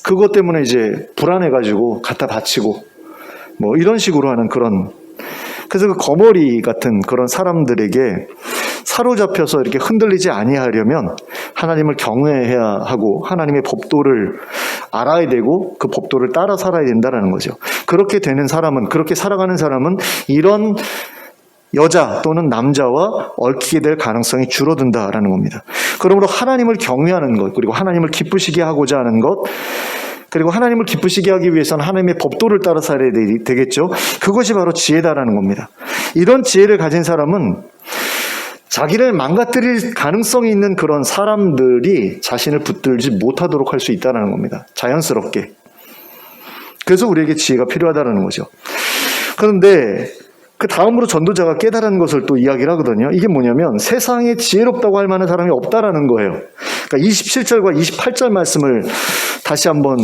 그것 때문에 이제 불안해가지고 갖다 바치고 뭐 이런 식으로 하는 그런, 그래서 그 거머리 같은 그런 사람들에게 사로잡혀서 이렇게 흔들리지 아니하려면 하나님을 경외해야 하고 하나님의 법도를 알아야 되고 그 법도를 따라 살아야 된다는 거죠. 그렇게 되는 사람은, 그렇게 살아가는 사람은 이런 여자 또는 남자와 얽히게 될 가능성이 줄어든다라는 겁니다. 그러므로 하나님을 경외하는 것, 그리고 하나님을 기쁘시게 하고자 하는 것, 그리고 하나님을 기쁘시게 하기 위해서는 하나님의 법도를 따라 살아야 되겠죠. 그것이 바로 지혜다라는 겁니다. 이런 지혜를 가진 사람은 자기를 망가뜨릴 가능성이 있는 그런 사람들이 자신을 붙들지 못하도록 할 수 있다는 겁니다. 자연스럽게. 그래서 우리에게 지혜가 필요하다는 거죠. 그런데 그 다음으로 전도자가 깨달은 것을 또 이야기를 하거든요. 이게 뭐냐면 세상에 지혜롭다고 할 만한 사람이 없다라는 거예요. 그러니까 27절과 28절 말씀을 다시 한번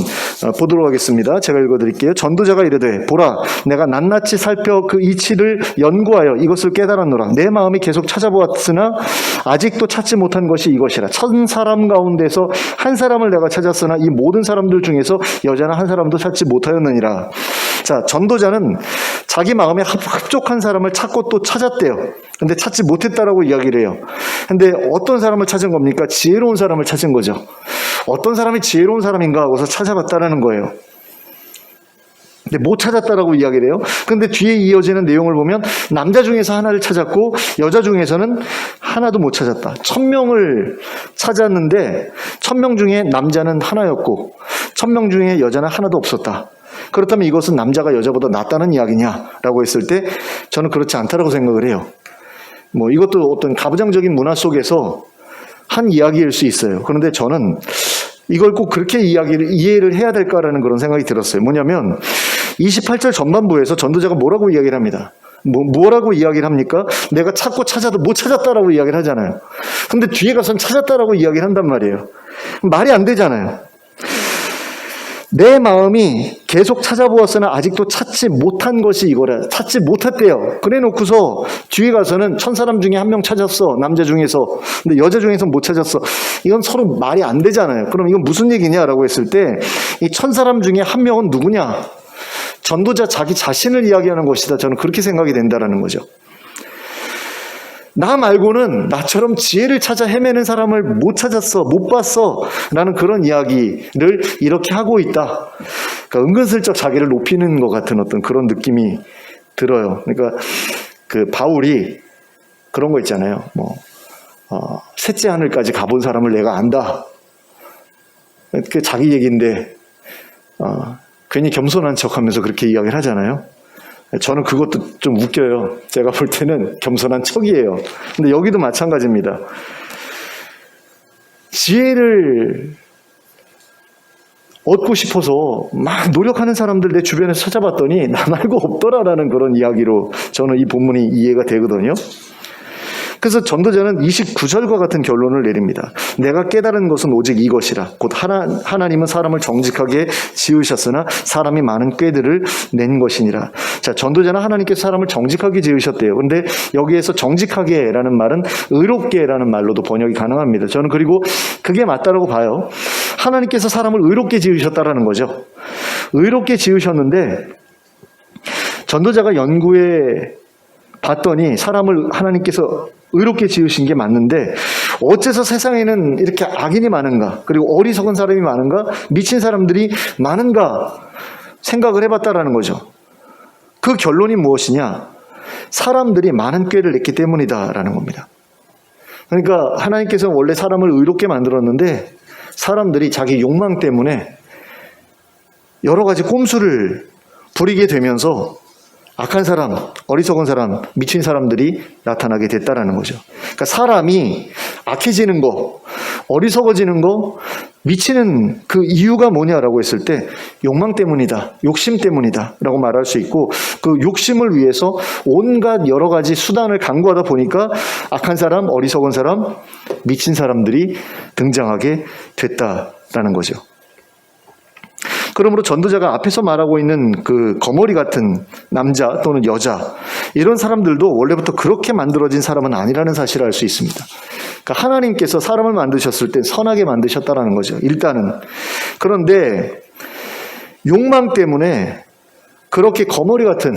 보도록 하겠습니다. 제가 읽어드릴게요. 전도자가 이르되 보라 내가 낱낱이 살펴 그 이치를 연구하여 이것을 깨달았노라. 내 마음이 계속 찾아보았으나 아직도 찾지 못한 것이 이것이라. 1000사람 가운데서 한 사람을 내가 찾았으나 이 모든 사람들 중에서 여자는 한 사람도 찾지 못하였느니라. 자, 전도자는 자기 마음에 합족한 사람을 찾고 또 찾았대요. 근데 찾지 못했다라고 이야기를 해요. 근데 어떤 사람을 찾은 겁니까? 지혜로운 사람을 찾은 거죠. 어떤 사람이 지혜로운 사람인가 하고서 찾아봤다라는 거예요. 근데 못 찾았다라고 이야기를 해요. 근데 뒤에 이어지는 내용을 보면 남자 중에서 하나를 찾았고 여자 중에서는 하나도 못 찾았다. 1000명을 찾았는데 1000명 중에 남자는 하나였고 1000명 중에 여자는 하나도 없었다. 그렇다면 이것은 남자가 여자보다 낫다는 이야기냐라고 했을 때 저는 그렇지 않다라고 생각을 해요. 뭐 이것도 어떤 가부장적인 문화 속에서 한 이야기일 수 있어요. 그런데 저는 이걸 꼭 그렇게 이해를 해야 될까라는 그런 생각이 들었어요. 뭐냐면 28절 전반부에서 전도자가 뭐라고 이야기를 합니다. 뭐라고 이야기를 합니까? 내가 찾고 찾아도 못 찾았다라고 이야기를 하잖아요. 근데 뒤에 가서는 찾았다라고 이야기를 한단 말이에요. 말이 안 되잖아요. 내 마음이 계속 찾아보았으나 아직도 찾지 못한 것이 이거라. 찾지 못했대요. 그래 놓고서 뒤에 가서는 1000사람 중에 한 명 찾았어. 남자 중에서. 근데 여자 중에서 못 찾았어. 이건 서로 말이 안 되잖아요. 그럼 이건 무슨 얘기냐라고 했을 때 이 1000사람 중에 한 명은 누구냐? 전도자 자기 자신을 이야기하는 것이다. 저는 그렇게 생각이 된다라는 거죠. 나 말고는 나처럼 지혜를 찾아 헤매는 사람을 못 찾았어, 못 봤어 라는 그런 이야기를 이렇게 하고 있다. 그러니까 은근슬쩍 자기를 높이는 것 같은 어떤 그런 느낌이 들어요. 그러니까 그 바울이 그런 거 있잖아요. 셋째 하늘까지 가본 사람을 내가 안다. 그 자기 얘기인데 괜히 겸손한 척하면서 그렇게 이야기를 하잖아요. 저는 그것도 좀 웃겨요. 제가 볼 때는 겸손한 척이에요. 근데 여기도 마찬가지입니다. 지혜를 얻고 싶어서 막 노력하는 사람들 내 주변에서 찾아봤더니 나 말고 없더라라는 그런 이야기로 저는 이 본문이 이해가 되거든요. 그래서 전도자는 29절과 같은 결론을 내립니다. 내가 깨달은 것은 오직 이것이라. 곧 하나님은 사람을 정직하게 지으셨으나 사람이 많은 꾀들을 낸 것이니라. 자, 전도자는 하나님께서 사람을 정직하게 지으셨대요. 그런데 여기에서 정직하게라는 말은 의롭게라는 말로도 번역이 가능합니다. 저는 그리고 그게 맞다라고 봐요. 하나님께서 사람을 의롭게 지으셨다라는 거죠. 의롭게 지으셨는데 전도자가 연구해 봤더니 사람을 하나님께서 의롭게 지으신 게 맞는데 어째서 세상에는 이렇게 악인이 많은가, 그리고 어리석은 사람이 많은가, 미친 사람들이 많은가 생각을 해봤다라는 거죠. 그 결론이 무엇이냐? 사람들이 많은 꾀를 냈기 때문이다라는 겁니다. 그러니까 하나님께서는 원래 사람을 의롭게 만들었는데 사람들이 자기 욕망 때문에 여러 가지 꼼수를 부리게 되면서 악한 사람, 어리석은 사람, 미친 사람들이 나타나게 됐다라는 거죠. 그러니까 사람이 악해지는 거, 어리석어지는 거, 미치는 그 이유가 뭐냐라고 했을 때 욕망 때문이다, 욕심 때문이다 라고 말할 수 있고, 그 욕심을 위해서 온갖 여러 가지 수단을 강구하다 보니까 악한 사람, 어리석은 사람, 미친 사람들이 등장하게 됐다라는 거죠. 그러므로 전도자가 앞에서 말하고 있는 그 거머리 같은 남자 또는 여자, 이런 사람들도 원래부터 그렇게 만들어진 사람은 아니라는 사실을 알 수 있습니다. 그러니까 하나님께서 사람을 만드셨을 때 선하게 만드셨다는 거죠, 일단은. 그런데 욕망 때문에 그렇게 거머리 같은,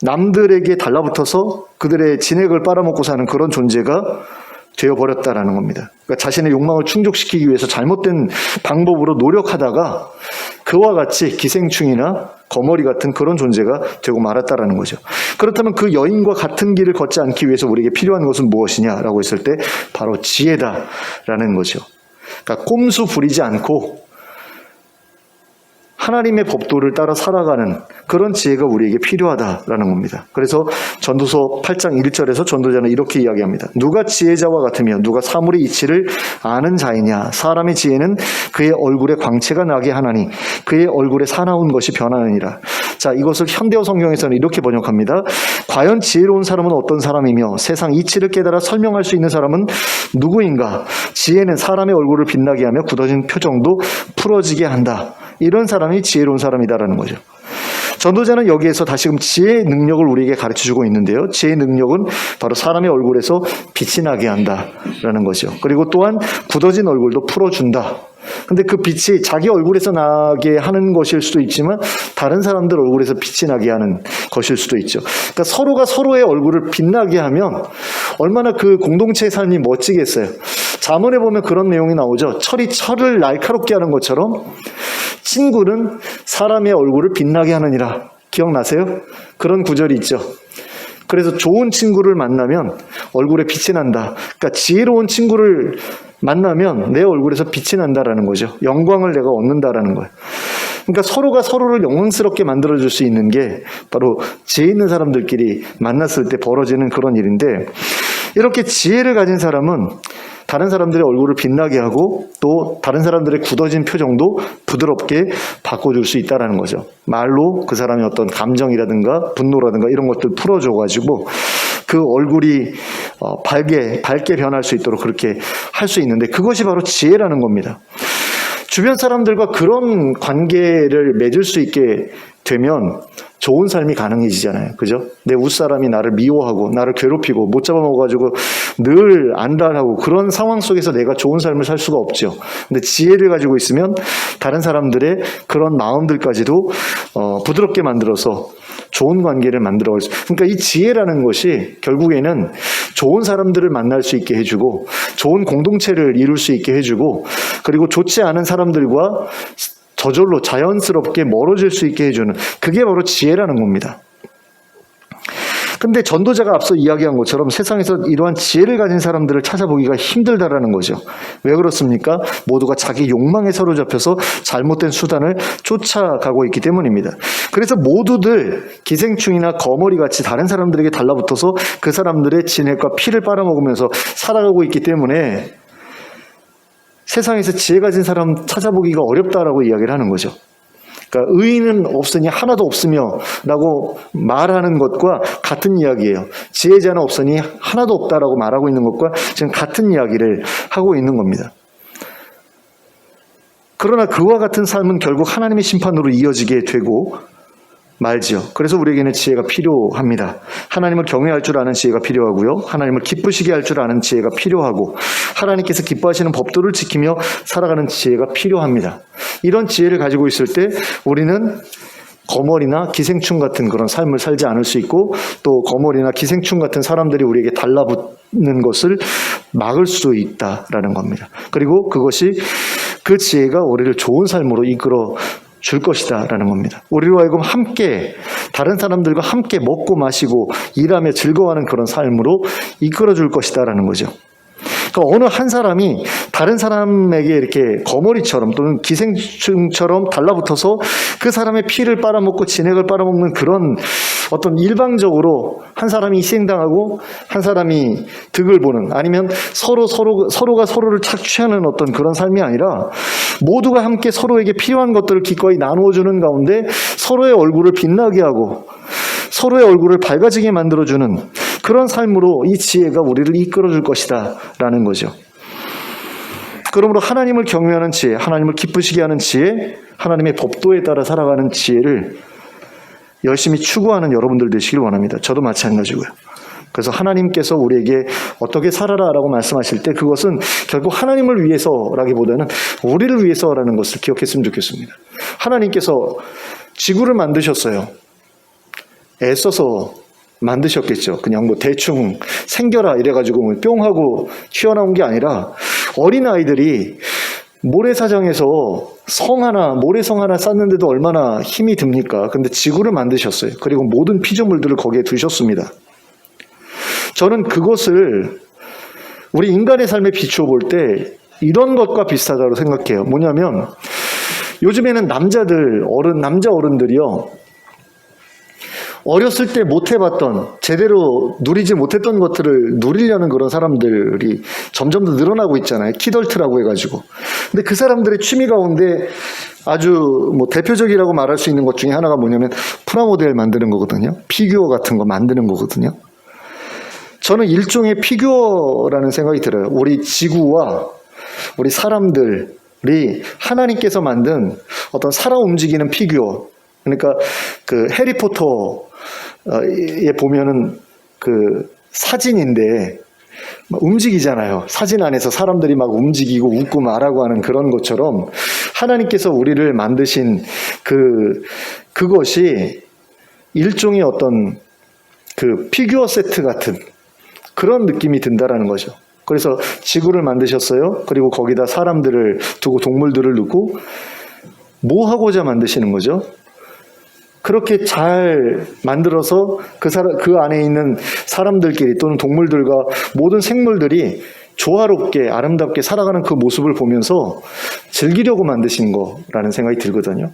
남들에게 달라붙어서 그들의 진액을 빨아먹고 사는 그런 존재가 되어버렸다라는 겁니다. 그러니까 자신의 욕망을 충족시키기 위해서 잘못된 방법으로 노력하다가 그와 같이 기생충이나 거머리 같은 그런 존재가 되고 말았다라는 거죠. 그렇다면 그 여인과 같은 길을 걷지 않기 위해서 우리에게 필요한 것은 무엇이냐라고 했을 때 바로 지혜다라는 거죠. 그러니까 꼼수 부리지 않고 하나님의 법도를 따라 살아가는 그런 지혜가 우리에게 필요하다라는 겁니다. 그래서 전도서 8장 1절에서 전도자는 이렇게 이야기합니다. 누가 지혜자와 같으며 누가 사물의 이치를 아는 자이냐. 사람의 지혜는 그의 얼굴에 광채가 나게 하나니 그의 얼굴에 사나운 것이 변하느니라. 자, 이것을 현대어 성경에서는 이렇게 번역합니다. 과연 지혜로운 사람은 어떤 사람이며 세상 이치를 깨달아 설명할 수 있는 사람은 누구인가. 지혜는 사람의 얼굴을 빛나게 하며 굳어진 표정도 풀어지게 한다. 이런 사람이 지혜로운 사람이다라는 거죠. 전도자는 여기에서 다시금 지혜의 능력을 우리에게 가르쳐주고 있는데요. 지혜의 능력은 바로 사람의 얼굴에서 빛이 나게 한다라는 거죠. 그리고 또한 굳어진 얼굴도 풀어준다. 근데 그 빛이 자기 얼굴에서 나게 하는 것일 수도 있지만 다른 사람들 얼굴에서 빛이 나게 하는 것일 수도 있죠. 그러니까 서로가 서로의 얼굴을 빛나게 하면 얼마나 그 공동체의 삶이 멋지겠어요. 잠언에 보면 그런 내용이 나오죠. 철이 철을 날카롭게 하는 것처럼 친구는 사람의 얼굴을 빛나게 하느니라. 기억나세요? 그런 구절이 있죠. 그래서 좋은 친구를 만나면 얼굴에 빛이 난다. 그러니까 지혜로운 친구를 만나면 내 얼굴에서 빛이 난다라는 거죠. 영광을 내가 얻는다라는 거예요. 그러니까 서로가 서로를 영광스럽게 만들어줄 수 있는 게 바로 지혜 있는 사람들끼리 만났을 때 벌어지는 그런 일인데, 이렇게 지혜를 가진 사람은 다른 사람들의 얼굴을 빛나게 하고 또 다른 사람들의 굳어진 표정도 부드럽게 바꿔줄 수 있다는 거죠. 말로 그 사람의 어떤 감정이라든가 분노라든가 이런 것들 풀어줘가지고 그 얼굴이 밝게 변할 수 있도록 그렇게 할 수 있는데, 그것이 바로 지혜라는 겁니다. 주변 사람들과 그런 관계를 맺을 수 있게 되면 좋은 삶이 가능해지잖아요. 그죠? 내 윗사람이 나를 미워하고 나를 괴롭히고 못 잡아먹어가지고 늘 안달하고 그런 상황 속에서 내가 좋은 삶을 살 수가 없죠. 근데 지혜를 가지고 있으면 다른 사람들의 그런 마음들까지도 부드럽게 만들어서 좋은 관계를 만들어갈 수. 그러니까 이 지혜라는 것이 결국에는 좋은 사람들을 만날 수 있게 해주고 좋은 공동체를 이룰 수 있게 해주고, 그리고 좋지 않은 사람들과 저절로 자연스럽게 멀어질 수 있게 해주는, 그게 바로 지혜라는 겁니다. 근데 전도자가 앞서 이야기한 것처럼 세상에서 이러한 지혜를 가진 사람들을 찾아보기가 힘들다라는 거죠. 왜 그렇습니까? 모두가 자기 욕망에 사로잡혀서 잘못된 수단을 쫓아가고 있기 때문입니다. 그래서 모두들 기생충이나 거머리같이 다른 사람들에게 달라붙어서 그 사람들의 진액과 피를 빨아먹으면서 살아가고 있기 때문에 세상에서 지혜 가진 사람 찾아보기가 어렵다라고 이야기를 하는 거죠. 그러니까 의인은 없으니 하나도 없으며 라고 말하는 것과 같은 이야기예요. 지혜자는 없으니 하나도 없다라고 말하고 있는 것과 지금 같은 이야기를 하고 있는 겁니다. 그러나 그와 같은 삶은 결국 하나님의 심판으로 이어지게 되고 말지요. 그래서 우리에게는 지혜가 필요합니다. 하나님을 경외할 줄 아는 지혜가 필요하고요. 하나님을 기쁘시게 할 줄 아는 지혜가 필요하고, 하나님께서 기뻐하시는 법도를 지키며 살아가는 지혜가 필요합니다. 이런 지혜를 가지고 있을 때 우리는 거머리나 기생충 같은 그런 삶을 살지 않을 수 있고, 또 거머리나 기생충 같은 사람들이 우리에게 달라붙는 것을 막을 수 있다라는 겁니다. 그리고 그것이, 그 지혜가 우리를 좋은 삶으로 이끌어 줄 것이다 라는 겁니다. 우리로 하여금 함께, 다른 사람들과 함께 먹고 마시고 일하며 즐거워하는 그런 삶으로 이끌어 줄 것이다 라는 거죠. 그러니까 어느 한 사람이 다른 사람에게 이렇게 거머리처럼 또는 기생충처럼 달라붙어서 그 사람의 피를 빨아먹고 진액을 빨아먹는 그런 어떤, 일방적으로 한 사람이 희생당하고 한 사람이 득을 보는, 아니면 서로가 서로를 착취하는 어떤 그런 삶이 아니라 모두가 함께 서로에게 필요한 것들을 기꺼이 나누어주는 가운데 서로의 얼굴을 빛나게 하고 서로의 얼굴을 밝아지게 만들어주는 그런 삶으로 이 지혜가 우리를 이끌어줄 것이다 라는 거죠. 그러므로 하나님을 경외하는 지혜, 하나님을 기쁘시게 하는 지혜, 하나님의 법도에 따라 살아가는 지혜를 열심히 추구하는 여러분들 되시길 원합니다. 저도 마찬가지고요. 그래서 하나님께서 우리에게 어떻게 살아라 라고 말씀하실 때 그것은 결국 하나님을 위해서라기보다는 우리를 위해서라는 것을 기억했으면 좋겠습니다. 하나님께서 지구를 만드셨어요. 애써서 만드셨겠죠. 그냥 뭐 대충 생겨라 이래가지고 뿅 하고 튀어나온 게 아니라, 어린아이들이 모래사장에서 모래성 하나 쌓는데도 얼마나 힘이 듭니까? 근데 지구를 만드셨어요. 그리고 모든 피조물들을 거기에 두셨습니다. 저는 그것을 우리 인간의 삶에 비추어 볼 때 이런 것과 비슷하다고 생각해요. 뭐냐면, 요즘에는 남자 어른들이요, 어렸을 때 못 해봤던, 제대로 누리지 못했던 것들을 누리려는 그런 사람들이 점점 더 늘어나고 있잖아요. 키덜트라고 해가지고. 근데 그 사람들의 취미 가운데 아주 대표적이라고 말할 수 있는 것 중에 하나가 뭐냐면 프라모델 만드는 거거든요. 피규어 같은 거 만드는 거거든요. 저는 일종의 피규어라는 생각이 들어요. 우리 지구와 우리 사람들이 하나님께서 만든 어떤 살아 움직이는 피규어. 그러니까 그 해리포터에 보면은 그 사진인데 움직이잖아요. 사진 안에서 사람들이 막 움직이고 웃고 말하고 하는 그런 것처럼 하나님께서 우리를 만드신 그것이 일종의 어떤 그 피규어 세트 같은 그런 느낌이 든다라는 거죠. 그래서 지구를 만드셨어요. 그리고 거기다 사람들을 두고 동물들을 넣고 뭐 하고자 만드시는 거죠? 그렇게 잘 만들어서 그 안에 있는 사람들끼리 또는 동물들과 모든 생물들이 조화롭게 아름답게 살아가는 그 모습을 보면서 즐기려고 만드신 거라는 생각이 들거든요.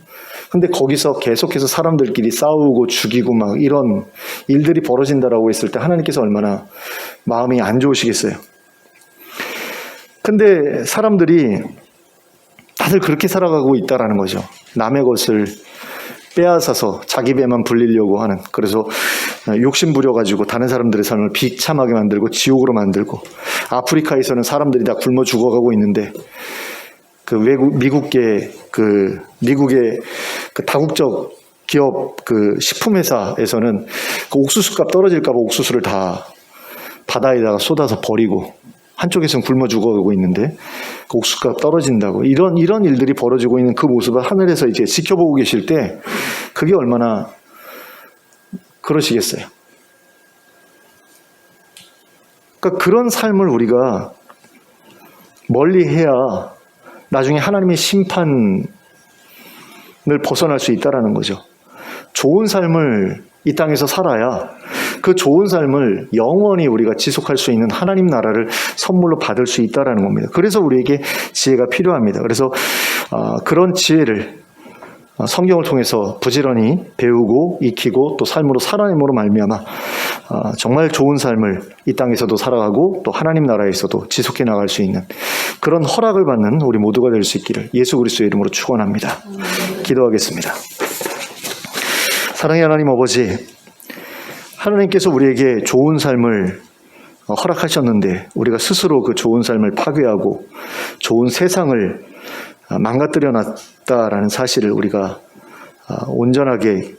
근데 거기서 계속해서 사람들끼리 싸우고 죽이고 막 이런 일들이 벌어진다라고 했을 때 하나님께서 얼마나 마음이 안 좋으시겠어요. 근데 사람들이 다들 그렇게 살아가고 있다라는 거죠. 남의 것을 빼앗아서 자기 배만 불리려고 하는, 그래서 욕심 부려가지고 다른 사람들의 삶을 비참하게 만들고 지옥으로 만들고, 아프리카에서는 사람들이 다 굶어 죽어가고 있는데 그 미국의 그 다국적 기업 그 식품회사에서는 그 옥수수값 떨어질까봐 옥수수를 다 바다에다가 쏟아서 버리고, 한쪽에서는 굶어 죽어가고 있는데 그 옥수수값 떨어진다고, 이런 일들이 벌어지고 있는 그 모습을 하늘에서 이제 지켜보고 계실 때 그게 얼마나 그러시겠어요. 그러니까 그런 삶을 우리가 멀리 해야 나중에 하나님의 심판을 벗어날 수 있다라는 거죠. 좋은 삶을 이 땅에서 살아야 그 좋은 삶을 영원히 우리가 지속할 수 있는 하나님 나라를 선물로 받을 수 있다라는 겁니다. 그래서 우리에게 지혜가 필요합니다. 그래서 그런 지혜를 성경을 통해서 부지런히 배우고 익히고 또 삶으로 살아냄으로 말미암아 정말 좋은 삶을 이 땅에서도 살아가고 또 하나님 나라에서도 지속해 나갈 수 있는 그런 허락을 받는 우리 모두가 될 수 있기를 예수 그리스도의 이름으로 축원합니다. 기도하겠습니다. 사랑의 하나님 아버지, 하나님께서 우리에게 좋은 삶을 허락하셨는데 우리가 스스로 그 좋은 삶을 파괴하고 좋은 세상을 망가뜨려 놨다라는 사실을 우리가 온전하게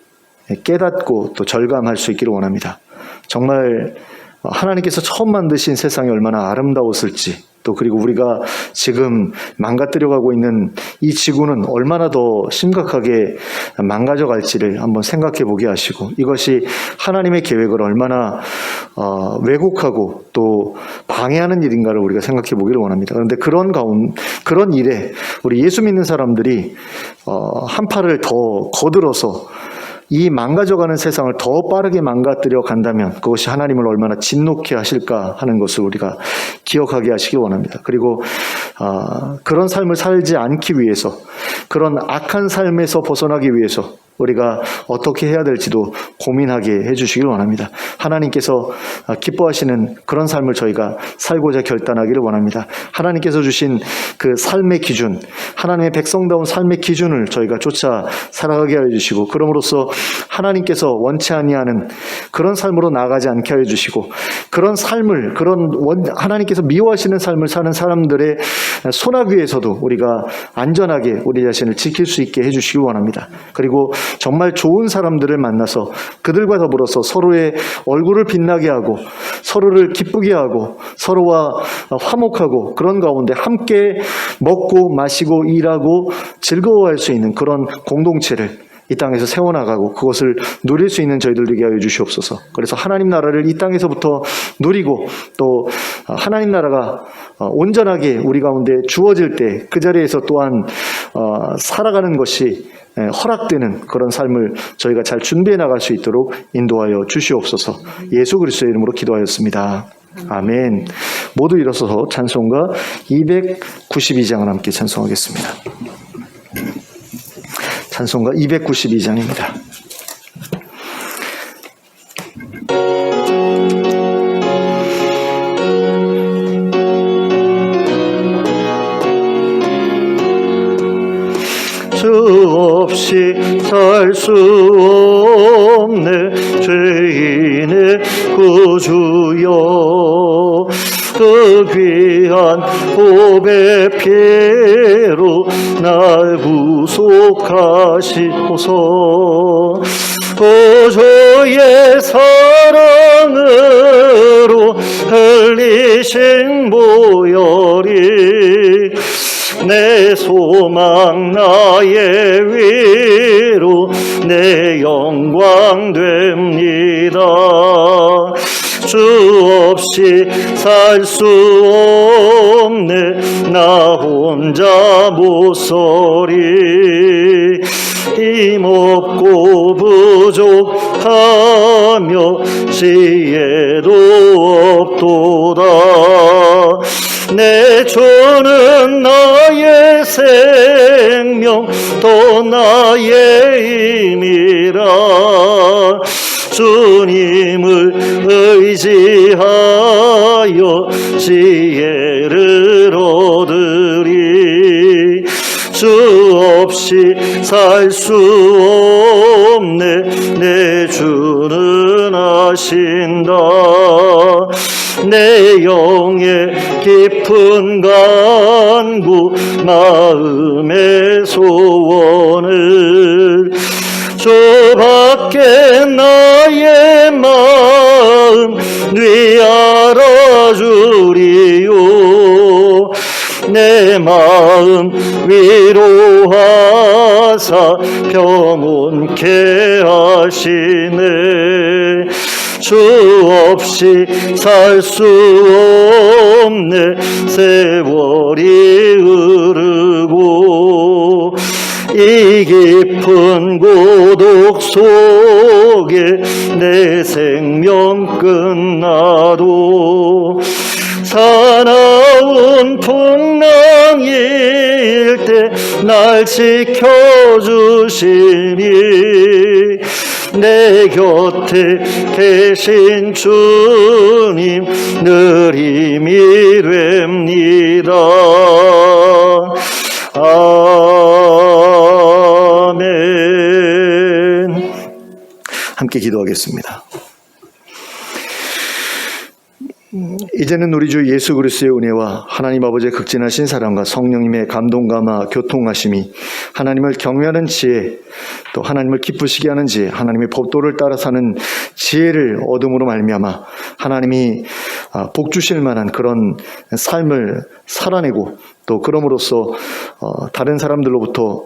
깨닫고 또 절감할 수 있기를 원합니다. 정말 하나님께서 처음 만드신 세상이 얼마나 아름다웠을지, 또 그리고 우리가 지금 망가뜨려가고 있는 이 지구는 얼마나 더 심각하게 망가져갈지를 한번 생각해 보게 하시고, 이것이 하나님의 계획을 얼마나 왜곡하고 또 방해하는 일인가를 우리가 생각해 보기를 원합니다. 그런데 그런 일에 우리 예수 믿는 사람들이 한 팔을 더 거들어서 이 망가져가는 세상을 더 빠르게 망가뜨려 간다면 그것이 하나님을 얼마나 진노케 하실까 하는 것을 우리가 기억하게 하시기 원합니다. 그리고 그런 삶을 살지 않기 위해서, 그런 악한 삶에서 벗어나기 위해서 우리가 어떻게 해야 될지도 고민하게 해주시길 원합니다. 하나님께서 기뻐하시는 그런 삶을 저희가 살고자 결단하기를 원합니다. 하나님께서 주신 그 삶의 기준, 하나님의 백성다운 삶의 기준을 저희가 쫓아 살아가게 하여 주시고, 그럼으로써 하나님께서 원치 아니하는 그런 삶으로 나아가지 않게 하여 주시고, 그런 삶을, 하나님께서 미워하시는 삶을 사는 사람들의 손아귀 위에서도 우리가 안전하게 우리 자신을 지킬 수 있게 해주시기 원합니다. 그리고 정말 좋은 사람들을 만나서 그들과 더불어서 서로의 얼굴을 빛나게 하고 서로를 기쁘게 하고 서로와 화목하고 그런 가운데 함께 먹고 마시고 일하고 즐거워할 수 있는 그런 공동체를 이 땅에서 세워나가고 그것을 누릴 수 있는 저희들 되게 하여 주시옵소서. 그래서 하나님 나라를 이 땅에서부터 누리고 또 하나님 나라가 온전하게 우리 가운데 주어질 때 그 자리에서 또한 살아가는 것이 허락되는 그런 삶을 저희가 잘 준비해 나갈 수 있도록 인도하여 주시옵소서. 예수 그리스도의 이름으로 기도하였습니다. 아멘. 모두 일어서서 찬송가 292장을 함께 찬송하겠습니다. 찬송가 292장입니다. 주 없이 살 수 없네 죄인의 구주여, 그 귀한 보배 피로 날 구속하시고서 구주의 사랑으로 흘리신 보혈이 내 소망 나의 위로 내 영광 됩니다. 주 없이 살 수 없네 나 혼자 못서리, 힘없고 부족하며 지혜도 없도다. 내 주는 나의 생명 또 나의 힘이라, 주님을 의지하여 지혜를 얻으리. 주 없이 살 수 없네 내 주는 아신다. 내 영의 깊은 간구 마음의 소원을 주밖에 나의 마음 네 알아주리요. 내 마음 위로하사 평온케 하시네. 주 없이 살 수 없네 세월이 흐르고 이 깊은 고독 속에 내 생명 끝나도 사나운 풍랑일 때 날 지켜주시니 내 곁에 계신 주님 늘 힘이 됩니다. 아멘. 함께 기도하겠습니다. 이제는 우리 주 예수 그리스도의 은혜와 하나님 아버지의 극진하신 사랑과 성령님의 감동감화 교통하심이 하나님을 경외하는 지혜, 또 하나님을 기쁘시게 하는 지혜, 하나님의 법도를 따라 사는 지혜를 얻음으로 말미암아 하나님이 복 주실 만한 그런 삶을 살아내고, 또 그럼으로써 다른 사람들로부터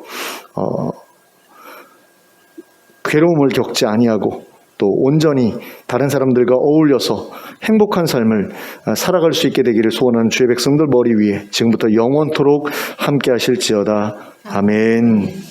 괴로움을 겪지 아니하고 또 온전히 다른 사람들과 어울려서 행복한 삶을 살아갈 수 있게 되기를 소원하는 주의 백성들 머리 위에 지금부터 영원토록 함께 하실지어다. 아멘.